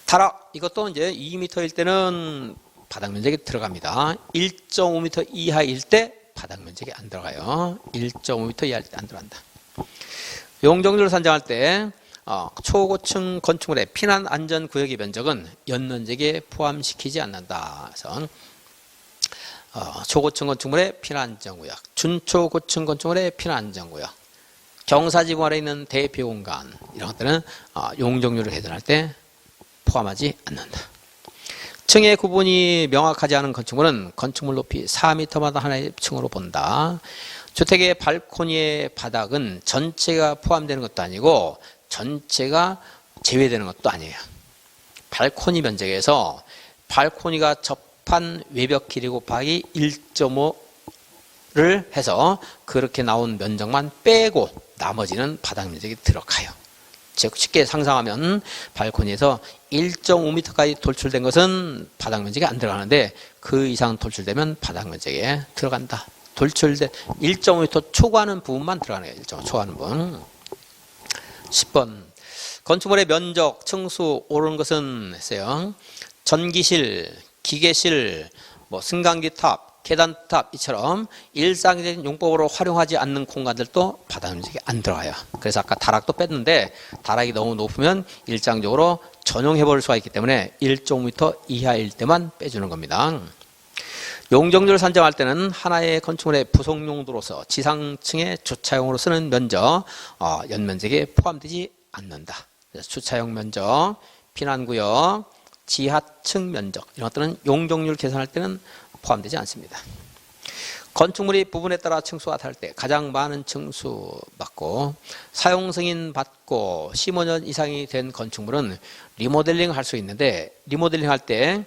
타락 이것도 이제 2m일 때는 바닥 면적에 들어갑니다. 1.5m 이하일 때 바닥 면적에 안 들어가요. 1.5m 이하일 때 안 들어간다. 용적률을 산정할 때 초고층 건축물의 피난 안전 구역의 면적은 연면적에 포함시키지 않는다. 그래서 초고층 건축물의 피난안전구역, 준초고층 건축물의 피난안전구역, 경사지구 아래 있는 대피 공간 이런 것들은 용적률을 계산할 때 포함하지 않는다. 층의 구분이 명확하지 않은 건축물은 건축물 높이 4m마다 하나의 층으로 본다. 주택의 발코니의 바닥은 전체가 포함되는 것도 아니고 전체가 제외되는 것도 아니에요. 발코니 면적에서 발코니가 접한 외벽 길이 곱하기 1.5를 해서 그렇게 나온 면적만 빼고 나머지는 바닥 면적이 들어가요. 즉 쉽게 상상하면 발코니에서 1.5m까지 돌출된 것은 바닥 면적이 안 들어가는데 그 이상 돌출되면 바닥 면적에 들어간다. 돌출된 1.5m 초과하는 부분만 들어가는 거예요. 1.5 초과하는 부분. 10번 건축물의 면적, 층수 오르는 것은 했어요. 전기실, 기계실, 승강기탑, 계단탑 이처럼 일상적인 용법으로 활용하지 않는 공간들도 바닥 면적이 안 들어가요. 그래서 아까 다락도 뺐는데 다락이 너무 높으면 일상적으로 전용해버릴 수가 있기 때문에 1.5m 이하일 때만 빼주는 겁니다. 용적률을 산정할 때는 하나의 건축물의 부속 용도로서 지상층의 주차용으로 쓰는 면적, 연면적에 포함되지 않는다. 그래서 주차용 면적, 피난구역, 지하층 면적 이런 것들은 용적률 계산할 때는 포함되지 않습니다. 건축물이 부분에 따라 층수가 다를 때 가장 많은 층수 받고 사용 승인 받고 15년 이상이 된 건축물은 리모델링 할 수 있는데 리모델링 할 때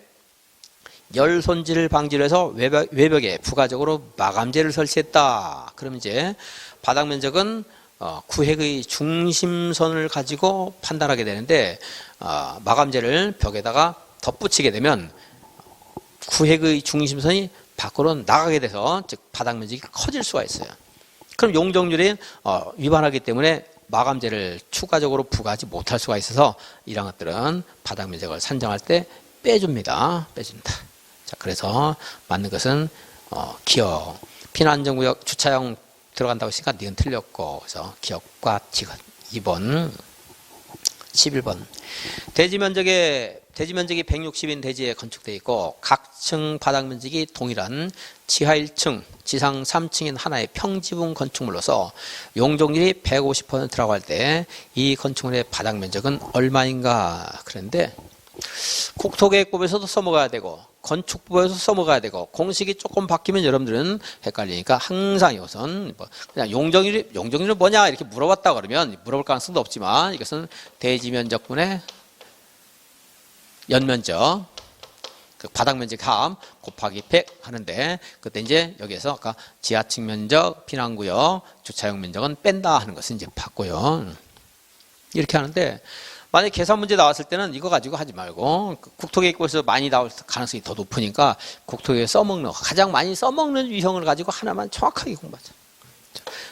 열 손질 방지를 해서 외벽에 부가적으로 마감재를 설치했다. 그럼 이제 바닥 면적은 구획의 중심선을 가지고 판단하게 되는데 마감재를 벽에다가 덧붙이게 되면 구획의 중심선이 밖으로 나가게 돼서 즉 바닥 면적이 커질 수가 있어요. 그럼 용적률이 위반하기 때문에 마감재를 추가적으로 부과하지 못할 수가 있어서 이런 것들은 바닥 면적을 산정할 때 빼줍니다. 빼준다. 자, 그래서 맞는 것은 기역, 피난안전구역 주차용 들어간다고 했으니까 니은 틀렸고 그래서 기역과 지읒. 2번 11번 대지면적이 160인 대지에 건축되어 있고 각 층 바닥 면적이 동일한 지하 1층, 지상 3층인 하나의 평지분 건축물로서 용적률이 150%라고 할 때 이 건축물의 바닥 면적은 얼마인가 그런데 국토계획법에서도 써먹어야 되고 건축법에서 써먹어야 되고 공식이 조금 바뀌면 여러분들은 헷갈리니까 항상 이것은 그냥 용적률이 뭐냐 이렇게 물어봤다 그러면 물어볼 가능성도 없지만 이것은 대지면적분의 연면적 그 바닥 면적 합 곱하기 100 하는데 그때 이제 여기에서 아까 지하층 면적, 피난구역, 주차용 면적은 뺀다 하는 것은 이제 봤고요. 이렇게 하는데 만약에 계산 문제 나왔을 때는 이거 가지고 하지 말고 국토계획법에서 많이 나올 가능성이 더 높으니까 국토계획에 써먹는 가장 많이 써먹는 유형을 가지고 하나만 정확하게 공부하자.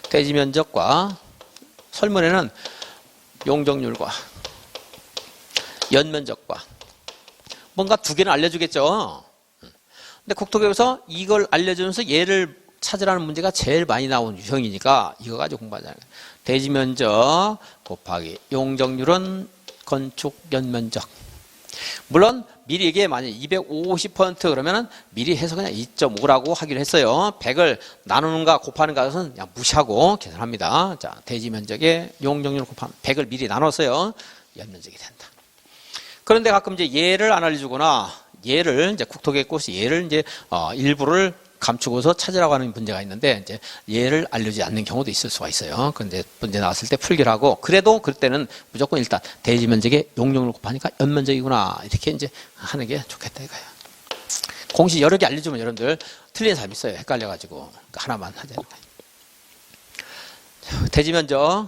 대지 면적과 설문에는 용적률과 연면적과 뭔가 두 개는 알려주겠죠. 근데 국토계획에서 이걸 알려주면서 얘를 찾으라는 문제가 제일 많이 나온 유형이니까 이거 가지고 공부하자. 대지 면적 곱하기 용적률은 건축 연면적. 물론 미리 이게 만약 250% 그러면은 미리 해서 그냥 2.5라고 하기로 했어요. 100을 나누는가 곱하는가 것은 그냥 무시하고 계산합니다. 자, 대지 면적에 용적률 곱하면 100을 미리 나눴어요. 연면적이 된다. 그런데 가끔 이제 얘를 안 알려주거나 얘를 이제 국토계획법에서 얘를 이제 일부를 감추고서 찾으라고 하는 문제가 있는데 이제 얘를 알려주지 않는 경우도 있을 수가 있어요. 그런데 문제 나왔을 때 풀기를 하고 그래도 그때는 무조건 일단 대지 면적에 용적률 곱하니까 연면적이구나 이렇게 이제 하는 게 좋겠다 이거예요. 공식 여러 개 알려주면 여러분들 틀린 사람 있어요. 헷갈려가지고 그러니까 하나만 하자. 대지 면적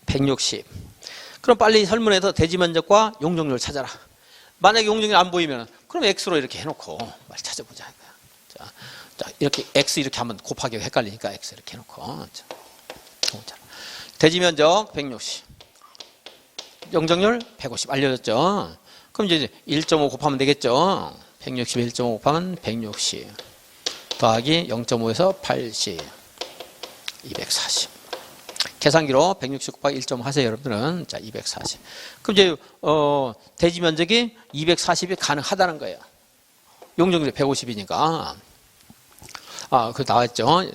160. 그럼 빨리 설문에서 대지 면적과 용적률을 찾아라. 만약에 용적률이 안 보이면 그럼 X로 이렇게 해놓고 빨리 찾아보자. 자, 이렇게 X 이렇게 하면 곱하기 헷갈리니까 X 이렇게 해놓고. 자, 대지 면적 160. 용적률 150 알려졌죠. 그럼 이제 1.5 곱하면 되겠죠. 160에 1.5 곱하면 160 더하기 0.5에서 80 240. 계산기로 160 곱하기 1.5 하세요, 여러분들은. 자, 240. 그럼 이제, 대지 면적이 240이 가능하다는 거예요. 용적률이 150이니까. 그 나왔죠.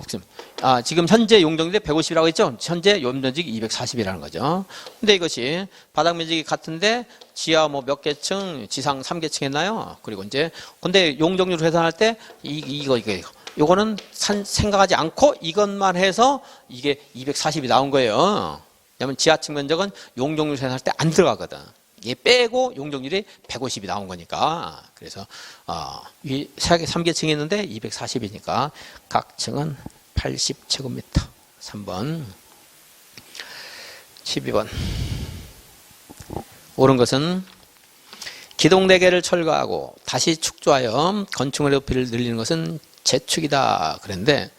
지금 현재 용적률이 150이라고 했죠. 현재 용적률이 240이라는 거죠. 근데 이것이 바닥 면적이 같은데 지하 몇 개 층, 지상 3개 층 했나요? 그리고 이제, 근데 용적률 계산할 때 이거. 요거는 생각하지 않고 이것만 해서 이게 240이 나온 거예요. 왜냐면 지하층 면적은 용적률 계산할 때 안 들어가거든. 얘 빼고 용적률이 150이 나온 거니까. 그래서 이 3개층이 있는데 240이니까 각 층은 80제곱미터. 3번. 12번. 옳은 것은 기둥 4개를 철거하고 다시 축조하여 건축물의 높이를 늘리는 것은 재축이다. 그런데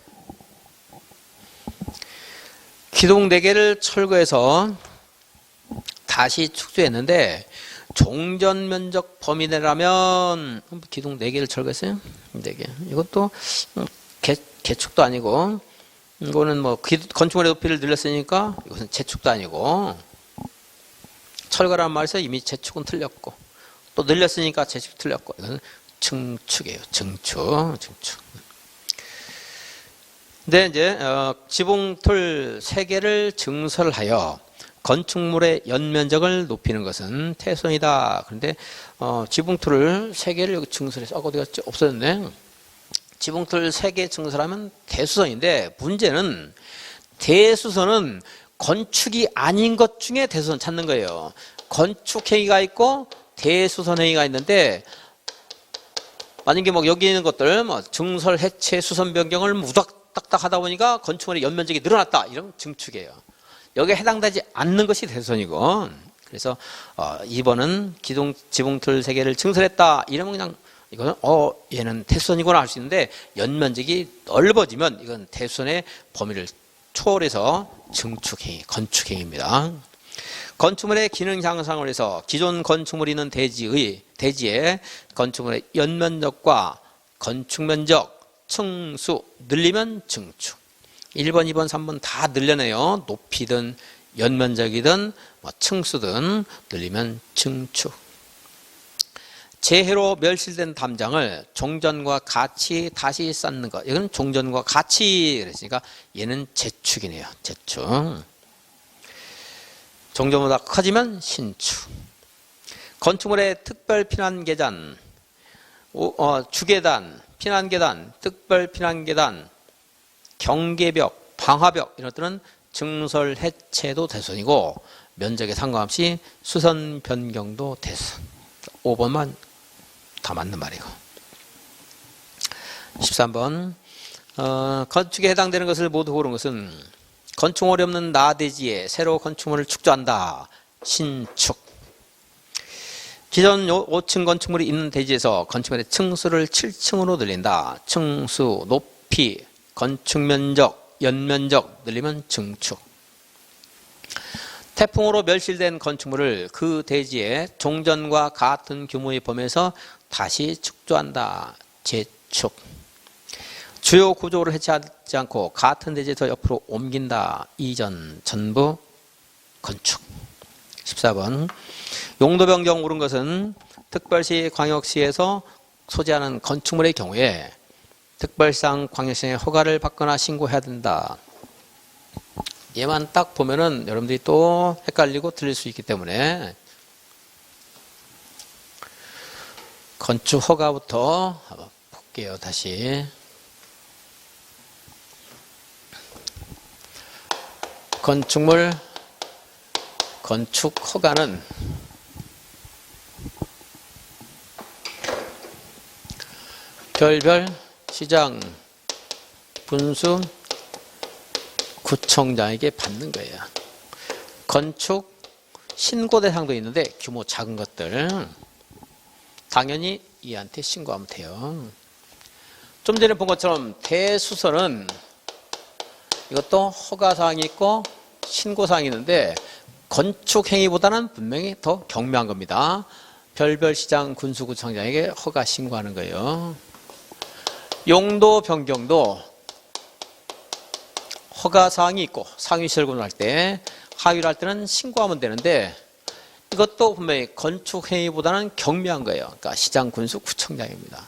기둥 4개를 철거해서 다시 축조했는데 종전 면적 범위 내라면 기둥 4개를 철거했어요. 4개. 이것도 개축도 아니고 이거는 뭐 건축물의 높이를 늘렸으니까 이것은 재축도 아니고 철거란 말에서 이미 재축은 틀렸고 또 늘렸으니까 재축 틀렸고 이것은 증축이에요. 증축. 근데 이제 지붕틀 3개를 증설하여 건축물의 연면적을 높이는 것은 태손이다. 그런데 지붕틀을 3개를 여기 증설해서 어디 갔지? 없어졌네. 지붕틀 3개 증설하면 대수선인데 문제는 대수선은 건축이 아닌 것 중에 대수선 찾는 거예요. 건축 행위가 있고 대수선 행위가 있는데 만약에 뭐 여기 있는 것들 뭐 증설, 해체, 수선 변경을 무닥닥닥 하다 보니까 건축물의 연면적이 늘어났다. 이런 증축이에요. 여기에 해당되지 않는 것이 대수선이고 그래서 2번은 지붕틀 3개를 증설했다. 이러면 그냥 이거는 얘는 대수선이구나 할 수 있는데 연면적이 넓어지면 이건 대수선의 범위를 초월해서 증축행위, 건축행위입니다. 건축물의 기능 향상을 위해서 기존 건축물이 있는 대지의 건축물의 연면적과 건축면적, 층수 늘리면 증축. 1번, 2번, 3번 다 늘려내요. 높이든 연면적이든 뭐 층수든 늘리면 증축. 재해로 멸실된 담장을 종전과 같이 다시 쌓는 것. 이건 종전과 같이 그랬으니까 얘는 재축이네요. 재축. 종전보다 커지면 신축. 건축물의 특별 피난 계단, 주계단, 피난 계단, 특별 피난 계단, 경계벽, 방화벽 이런 것들은 증설 해체도 대수선이고 면적에 상관없이 수선 변경도 대수선. 5번만 다 맞는 말이고. 13번 건축에 해당되는 것을 모두 고른 것은 건축물이 없는 나대지에 새로 건축물을 축조한다. 신축. 기존 5층 건축물이 있는 대지에서 건축물의 층수를 7층으로 늘린다. 층수, 높이, 건축면적, 연면적 늘리면 증축. 태풍으로 멸실된 건축물을 그 대지에 종전과 같은 규모의 범위에서 다시 축조한다. 재축. 주요 구조를 해체하지 않고 같은 대지에서 옆으로 옮긴다. 이전, 전부, 건축. 14번 용도 변경 옳은 것은 특별시, 광역시에서 소재하는 건축물의 경우에 특별시장, 광역시장의 허가를 받거나 신고해야 된다. 얘만 딱 보면은 여러분들이 또 헷갈리고 틀릴 수 있기 때문에 건축 허가부터 한번 볼게요. 다시 건축물 건축 허가는 별별 시장 분수 구청장에게 받는 거예요. 건축 신고 대상도 있는데 규모 작은 것들 당연히 이한테 신고하면 돼요. 좀 전에 본 것처럼 대수선은 이것도 허가사항이 있고 신고사항이 있는데 건축행위보다는 분명히 더 경미한 겁니다. 별별시장 군수구청장에게 허가 신고하는 거예요. 용도 변경도 허가사항이 있고 상위시설군을 할 때 하위를 할 때는 신고하면 되는데 이것도 분명히 건축행위보다는 경미한 거예요. 그러니까 시장, 군수, 구청장입니다.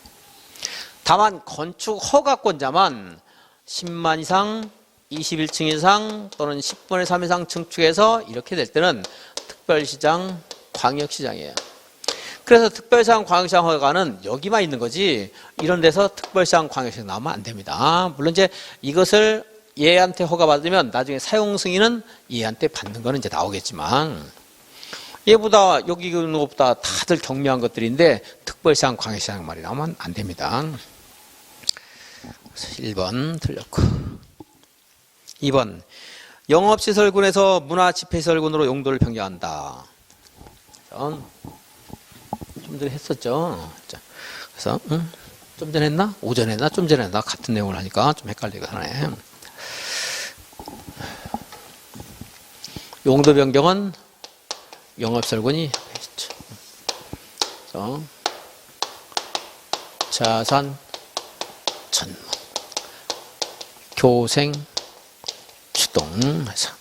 다만 건축 허가권자만 10만 이상, 21층 이상 또는 10분의 3 이상 증축해서 이렇게 될 때는 특별시장, 광역시장이에요. 그래서 특별시장, 광역시장 허가는 여기만 있는 거지 이런 데서 특별시장, 광역시장 나오면 안 됩니다. 물론 이제 이것을 얘한테 허가 받으면 나중에 사용 승인은 얘한테 받는 거는 이제 나오겠지만 얘보다 여기 있는 것보다 다들 경미한 것들인데 특별시장, 광역시장 말이 나오면 안 됩니다. 1번 틀렸고. 2번 영업시설군에서 문화집회시설군으로 용도를 변경한다. 좀 전에 했었죠. 그래서 좀 전에 했나? 오전에 했나? 좀 전에 했나? 같은 내용을 하니까 좀 헷갈리고 하네. 용도 변경은 영업시설군이 했죠. 자산, 전문, 교생, 추동해서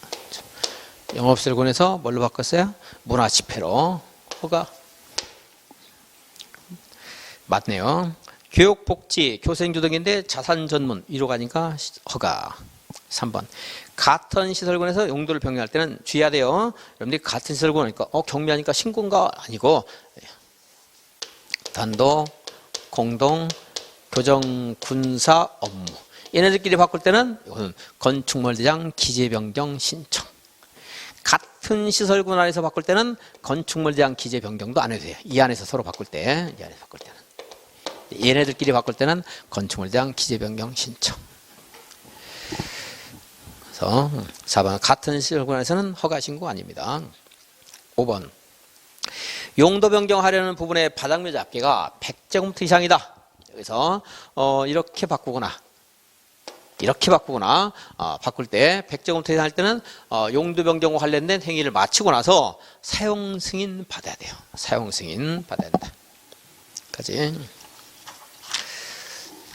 영업시설군에서 뭘로 바꿨어요? 문화집회로 허가. 맞네요. 교육복지, 교생주등인데 자산전문 위로 가니까 허가. 3번 같은 시설군에서 용도를 변경할 때는 주의해야 돼요. 여러분들이 같은 시설군이니까 경미하니까 신고인가? 아니고 단독, 공동, 교정, 군사, 업무 얘네들끼리 바꿀 때는 이거는 건축물대장 기재변경 신청. 같은 시설군 안에서 바꿀 때는 건축물대장 기재변경도 안 해도 돼요. 이 안에서 서로 바꿀 때, 이 안에서 바꿀 때는. 얘네들끼리 바꿀 때는 건축물대장 기재변경 신청. 그래서 4번 같은 시설군 안에서는 허가 신고 아닙니다. 5번 용도 변경하려는 부분의 바닥면적 합계가 100제곱미터 이상이다. 여기서 이렇게 바꾸거나 바꿀 때 100제곱미터 이상 할 때는 용도 변경과 관련된 행위를 마치고 나서 사용 승인 받아야 돼요. 사용 승인 받아야 된다. 까지.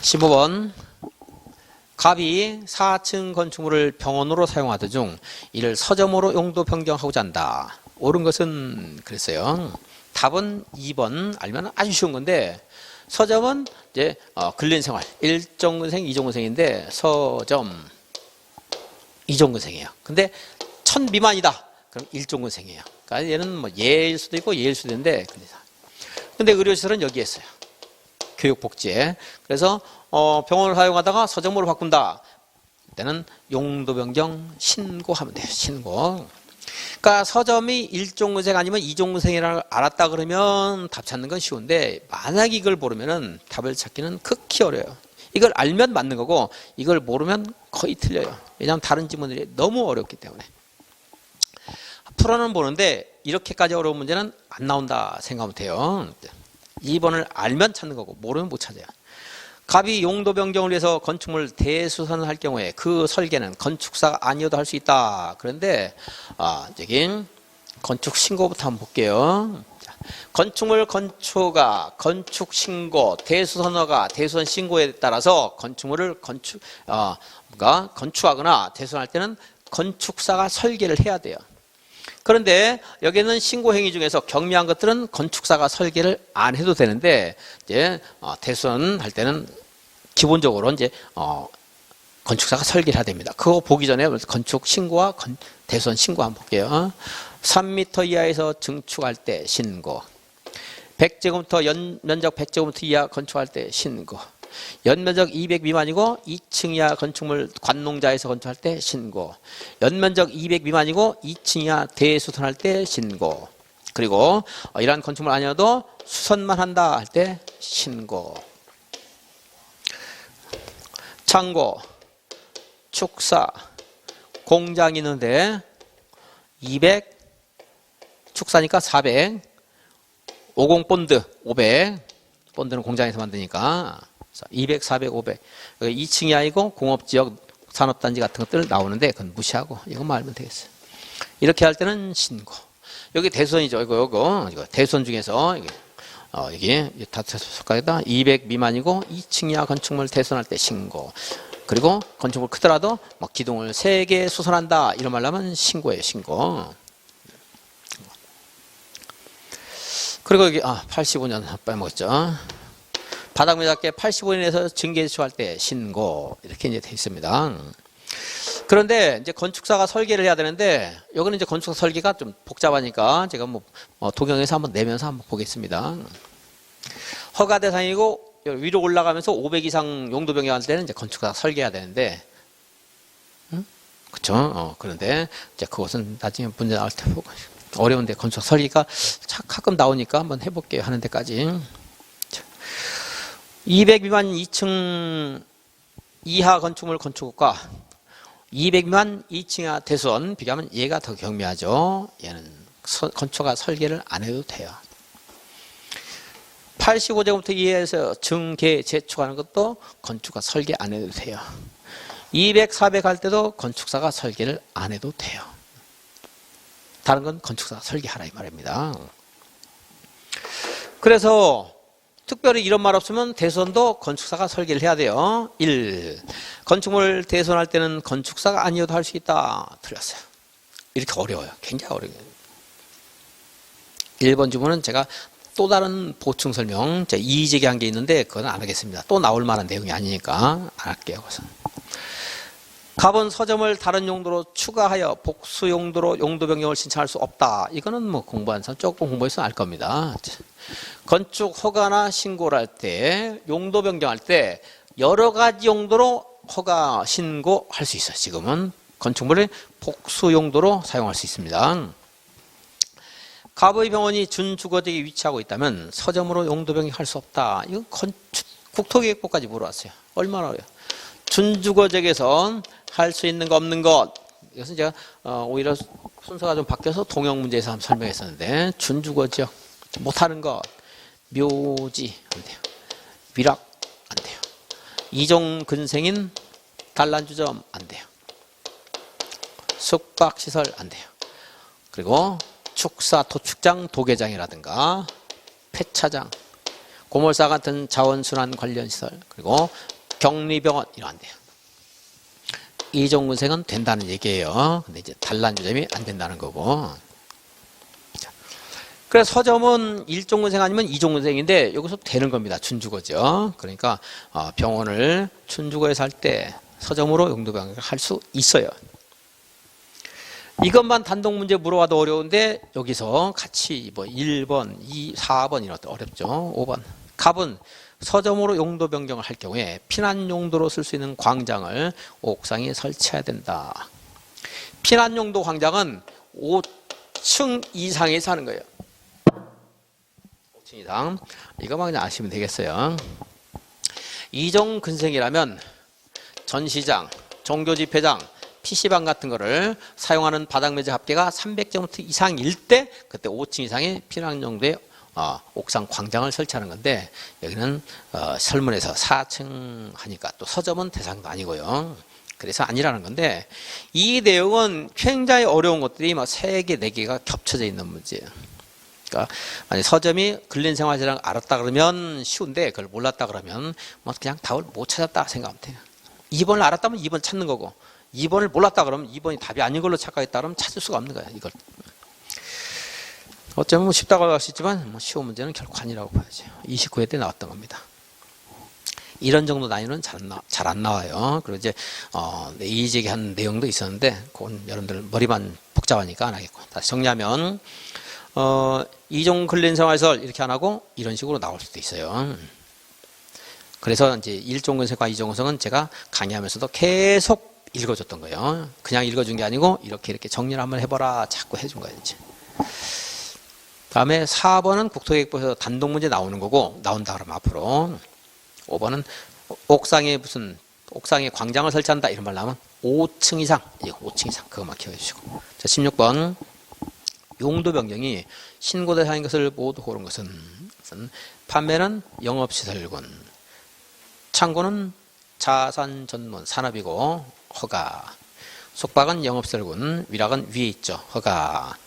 15번 갑이 4층 건축물을 병원으로 사용하던 중 이를 서점으로 용도 변경하고자 한다. 옳은 것은 그랬어요. 답은 2번 알면 아주 쉬운 건데 서점은 이제 근린생활 1종근생, 2종근생인데 서점 2종근생이에요. 근데 1000 미만이다. 그럼 1종근생이에요. 그러니까 얘는 뭐 예일 수도 있고 예일 수도 있는데 근데 의료시설은 여기에 있어요. 교육복지에. 그래서 병원을 사용하다가 서점으로 바꾼다. 그때는 용도 변경 신고하면 돼요. 신고. 그러니까 서점이 1종근생 아니면 2종근생이라는 걸 알았다 그러면 답 찾는 건 쉬운데 만약 이걸 모르면은 답을 찾기는 극히 어려워요. 이걸 알면 맞는 거고 이걸 모르면 거의 틀려요. 왜냐하면 다른 지문들이 너무 어렵기 때문에. 풀어는 보는데 이렇게까지 어려운 문제는 안 나온다 생각하면 돼요. 2번을 알면 찾는 거고 모르면 못 찾아요. 갑이 용도 변경을 위해서 건축물 대수선을 할 경우에 그 설계는 건축사가 아니어도 할 수 있다. 그런데 여기 건축 신고부터 한번 볼게요. 건축물 건축가, 건축 신고, 대수선허가, 대수선 신고에 따라서 건축물을 건축하거나 대수선할 때는 건축사가 설계를 해야 돼요. 그런데 여기는 신고 행위 중에서 경미한 것들은 건축사가 설계를 안 해도 되는데 이제 대수선 할 때는 기본적으로 이제 건축사가 설계를 해야 됩니다. 그거 보기 전에 건축 신고와 대수선 신고 한번 볼게요. 3m 이하에서 증축할 때 신고, 100제곱미터 연면적 100제곱미터 이하 건축할 때 신고, 연면적 200 미만이고 2층 이하 건축물 관농자에서 건축할 때 신고, 연면적 200 미만이고 2층 이하 대수선할 때 신고, 그리고 이러한 건축물 아니어도 수선만 한다 할 때 신고. 창고, 축사, 공장이 있는데 200, 축사니까 400, 50 본드 500, 본드는 공장에서 만드니까 200, 400, 500. 2층이 아니고 공업지역, 산업단지 같은 것들 나오는데 그건 무시하고 이것만 알면 되겠어요. 이렇게 할 때는 신고. 여기 대수선이죠. 이거 대수선 중에서 이게 다 속하겠다. 200 미만이고 2층 이하 건축물 대수선할 때 신고. 그리고 건축물 크더라도 뭐 기둥을 3개 수선한다 이런 말 하면 신고예요. 신고. 그리고 여기 85년 빼먹었죠. 바닥면적계 85년에서 증계수할 때 신고 이렇게 이제 돼 있습니다. 그런데 이제 건축사가 설계를 해야 되는데 여기는 이제 건축사 설계가 좀 복잡하니까 제가 도경에서 한번 내면서 한번 보겠습니다. 허가 대상이고 위로 올라가면서 500 이상 용도 변경할 때는 이제 건축사가 설계해야 되는데, 그렇죠? 그런데 이제 그것은 나중에 문제 나올 때 보고. 어려운데 건축 설계가 가끔 나오니까 한번 해볼게요. 하는 데까지. 200 미만 2층 이하 건축물 건축과 200 미만 2층 이하 대수원 비교하면 얘가 더 경미하죠. 얘는 건축가 설계를 안 해도 돼요. 85제곱미터 이하에서 증계 재촉하는 것도 건축가 설계 안 해도 돼요. 200, 400 할 때도 건축사가 설계를 안 해도 돼요. 다른 건 건축사가 설계하라 이 말입니다. 그래서 특별히 이런 말 없으면 대수원도 건축사가 설계를 해야 돼요. 1. 건축물 대수원할 때는 건축사가 아니어도 할 수 있다. 틀렸어요. 이렇게 어려워요. 굉장히 어려워요. 1번 주문은 제가 또 다른 보충 설명, 이의제기 한 게 있는데 그건 안 하겠습니다. 또 나올 만한 내용이 아니니까 안 할게요. 그래서. 갑은 서점을 다른 용도로 추가하여 복수 용도로 용도 변경을 신청할 수 없다. 이거는 뭐 공부한 사람 조금 공부해서 알 겁니다. 건축 허가나 신고를 할 때, 용도 변경할 때 여러 가지 용도로 허가 신고할 수 있어요. 지금은 건축물을 복수 용도로 사용할 수 있습니다. 갑의 병원이 준주거지에 위치하고 있다면 서점으로 용도 변경할 수 없다. 이건 국토기획부까지 물어왔어요. 얼마나 어려워요. 준주거지에서 할 수 있는 거 없는 것. 이것은 제가 오히려 순서가 좀 바뀌어서 동형 문제에서 한번 설명했었는데 준주거지역 못하는 것. 묘지 안 돼요. 위락 안 돼요. 이종 근생인 단란주점 안 돼요. 숙박시설 안 돼요. 그리고 축사, 도축장, 도계장이라든가 폐차장, 고물사 같은 자원순환 관련 시설, 그리고 격리병원 이런 안 돼요. 이종근생은 된다는 얘기예요. 근데 이제 단란주점이 안 된다는 거고. 그래서 서점은 1종근생 아니면 2종근생인데 여기서 되는 겁니다. 준주거죠. 그러니까 병원을 준주거에서 할 때 서점으로 용도 변경을 할 수 있어요. 이것만 단독 문제 물어봐도 어려운데 여기서 같이 뭐 1번, 2, 4번 이런 것도 어렵죠. 5번. 갑은 서점으로 용도 변경을 할 경우에 피난 용도로 쓸 수 있는 광장을 옥상에 설치해야 된다. 피난 용도 광장은 5층 이상에서 하는 거예요. 5층 이상. 이거만 그냥 아시면 되겠어요. 이종 근생이라면 전시장, 종교집회장, PC방 같은 거를 사용하는 바닥 면적 합계가 300제곱미터 이상일 때 그때 5층 이상의 피난 용도의 옥상 광장을 설치하는 건데 여기는 설문에서 4층 하니까 또 서점은 대상도 아니고요. 그래서 아니라는 건데 이 내용은 굉장히 어려운 것들이 막 3개, 4개가 겹쳐져 있는 문제예요. 그러니까 만약 서점이 근린생활이라는 걸 알았다 그러면 쉬운데 그걸 몰랐다 그러면 뭐 그냥 답을 못 찾았다 생각하면 돼요. 2번을 알았다면 2번 찾는 거고 2번을 몰랐다 그러면 2번이 답이 아닌 걸로 착각했다 그러면 찾을 수가 없는 거예요. 이걸. 어쩌면 쉽다고 할 수 있지만 뭐 쉬운 문제는 결코 아니라고 봐야죠. 29회 때 나왔던 겁니다. 이런 정도 난이도는 잘 안 나와요. 그리고 이제 이의제기한 내용도 있었는데 그건 여러분들 머리만 복잡하니까 안 하겠고 다시 정리하면 이종 근린생활설 이렇게 안 하고 이런 식으로 나올 수도 있어요. 그래서 이제 1종 근생과 2종 근생은 제가 강의하면서도 계속 읽어줬던 거예요. 그냥 읽어준 게 아니고 이렇게 정리를 한번 해봐라 자꾸 해준 거예요. 이제. 다음에 4번은 국토계획부에서 단독 문제 나오는 거고 나온다 그러면 앞으로 5번은 옥상에 광장을 설치한다 이런 말 나오면 5층 이상 5층 이상 그것만 기억해 주시고 자 16번 용도 변경이 신고 대상인 것을 모두 고른 것은 판매는 영업시설군 창고는 자산 전문 산업이고 허가 숙박은 영업시설군 위락은 위에 있죠 허가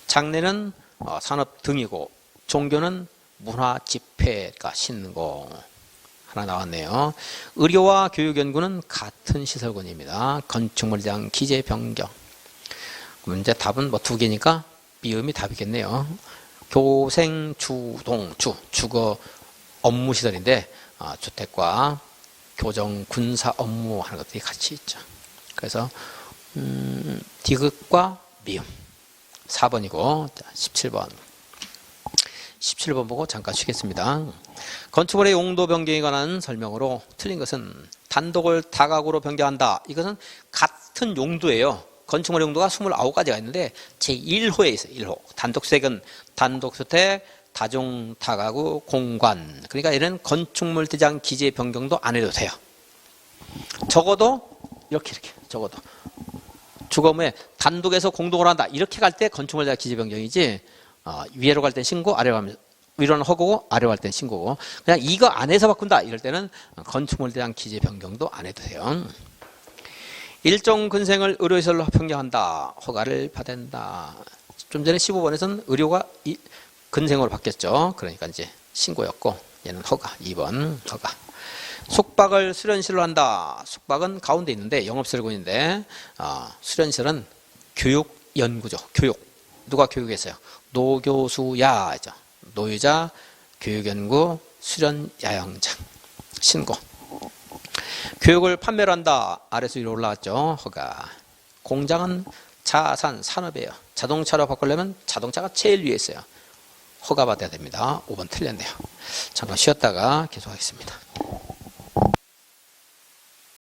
장례는 산업 등이고 종교는 문화 집회가 신고 하나 나왔네요. 의료와 교육연구는 같은 시설군입니다. 건축물에 대한 기재 변경. 문제 답은 뭐 2개니까 비음이 답이겠네요. 교생 주동주 주거 업무 시설인데 주택과 교정 군사 업무 하는 것들이 같이 있죠. 그래서 디귿과 미음 4번이고 17번 17번 보고 잠깐 쉬겠습니다. 건축물의 용도 변경에 관한 설명으로 틀린 것은 단독을 다각으로 변경한다. 이것은 같은 용도예요. 건축물 용도가 29가지가 있는데 제1호에 있어요. 1호. 단독주택은 단독주택, 다중 다가구, 공관. 그러니까 이런 건축물 대장 기재 변경도 안 해도 돼요. 적어도 이렇게 적어도 주거무에 단독에서 공동으로 한다. 이렇게 갈 때 건축물 대장 기재 변경이지. 위로 갈 땐 신고, 아래로 가면 위로는 허구고 아래로 갈 땐 신고고. 그냥 이거 안에서 바꾼다. 이럴 때는 건축물에 대한 기재 변경도 안 해도 돼요. 일종 근생을 의료시설로 변경한다. 허가를 받는다. 좀 전에 15번에서는 의료가 근생으로 바뀌었죠. 그러니까 이제 신고였고 얘는 허가. 2번 허가. 숙박을 수련실로 한다. 숙박은 가운데 있는데 영업설군인데 수련실은 교육연구죠. 교육. 누가 교육했어요? 노교수야죠. 노유자, 교육연구, 수련야영장, 신고. 교육을 판매로 한다. 아래서 위로 올라왔죠. 허가. 공장은 자산, 산업이에요. 자동차로 바꾸려면 자동차가 제일 위에 있어요. 허가 받아야 됩니다. 5번 틀렸네요. 잠깐 쉬었다가 계속하겠습니다.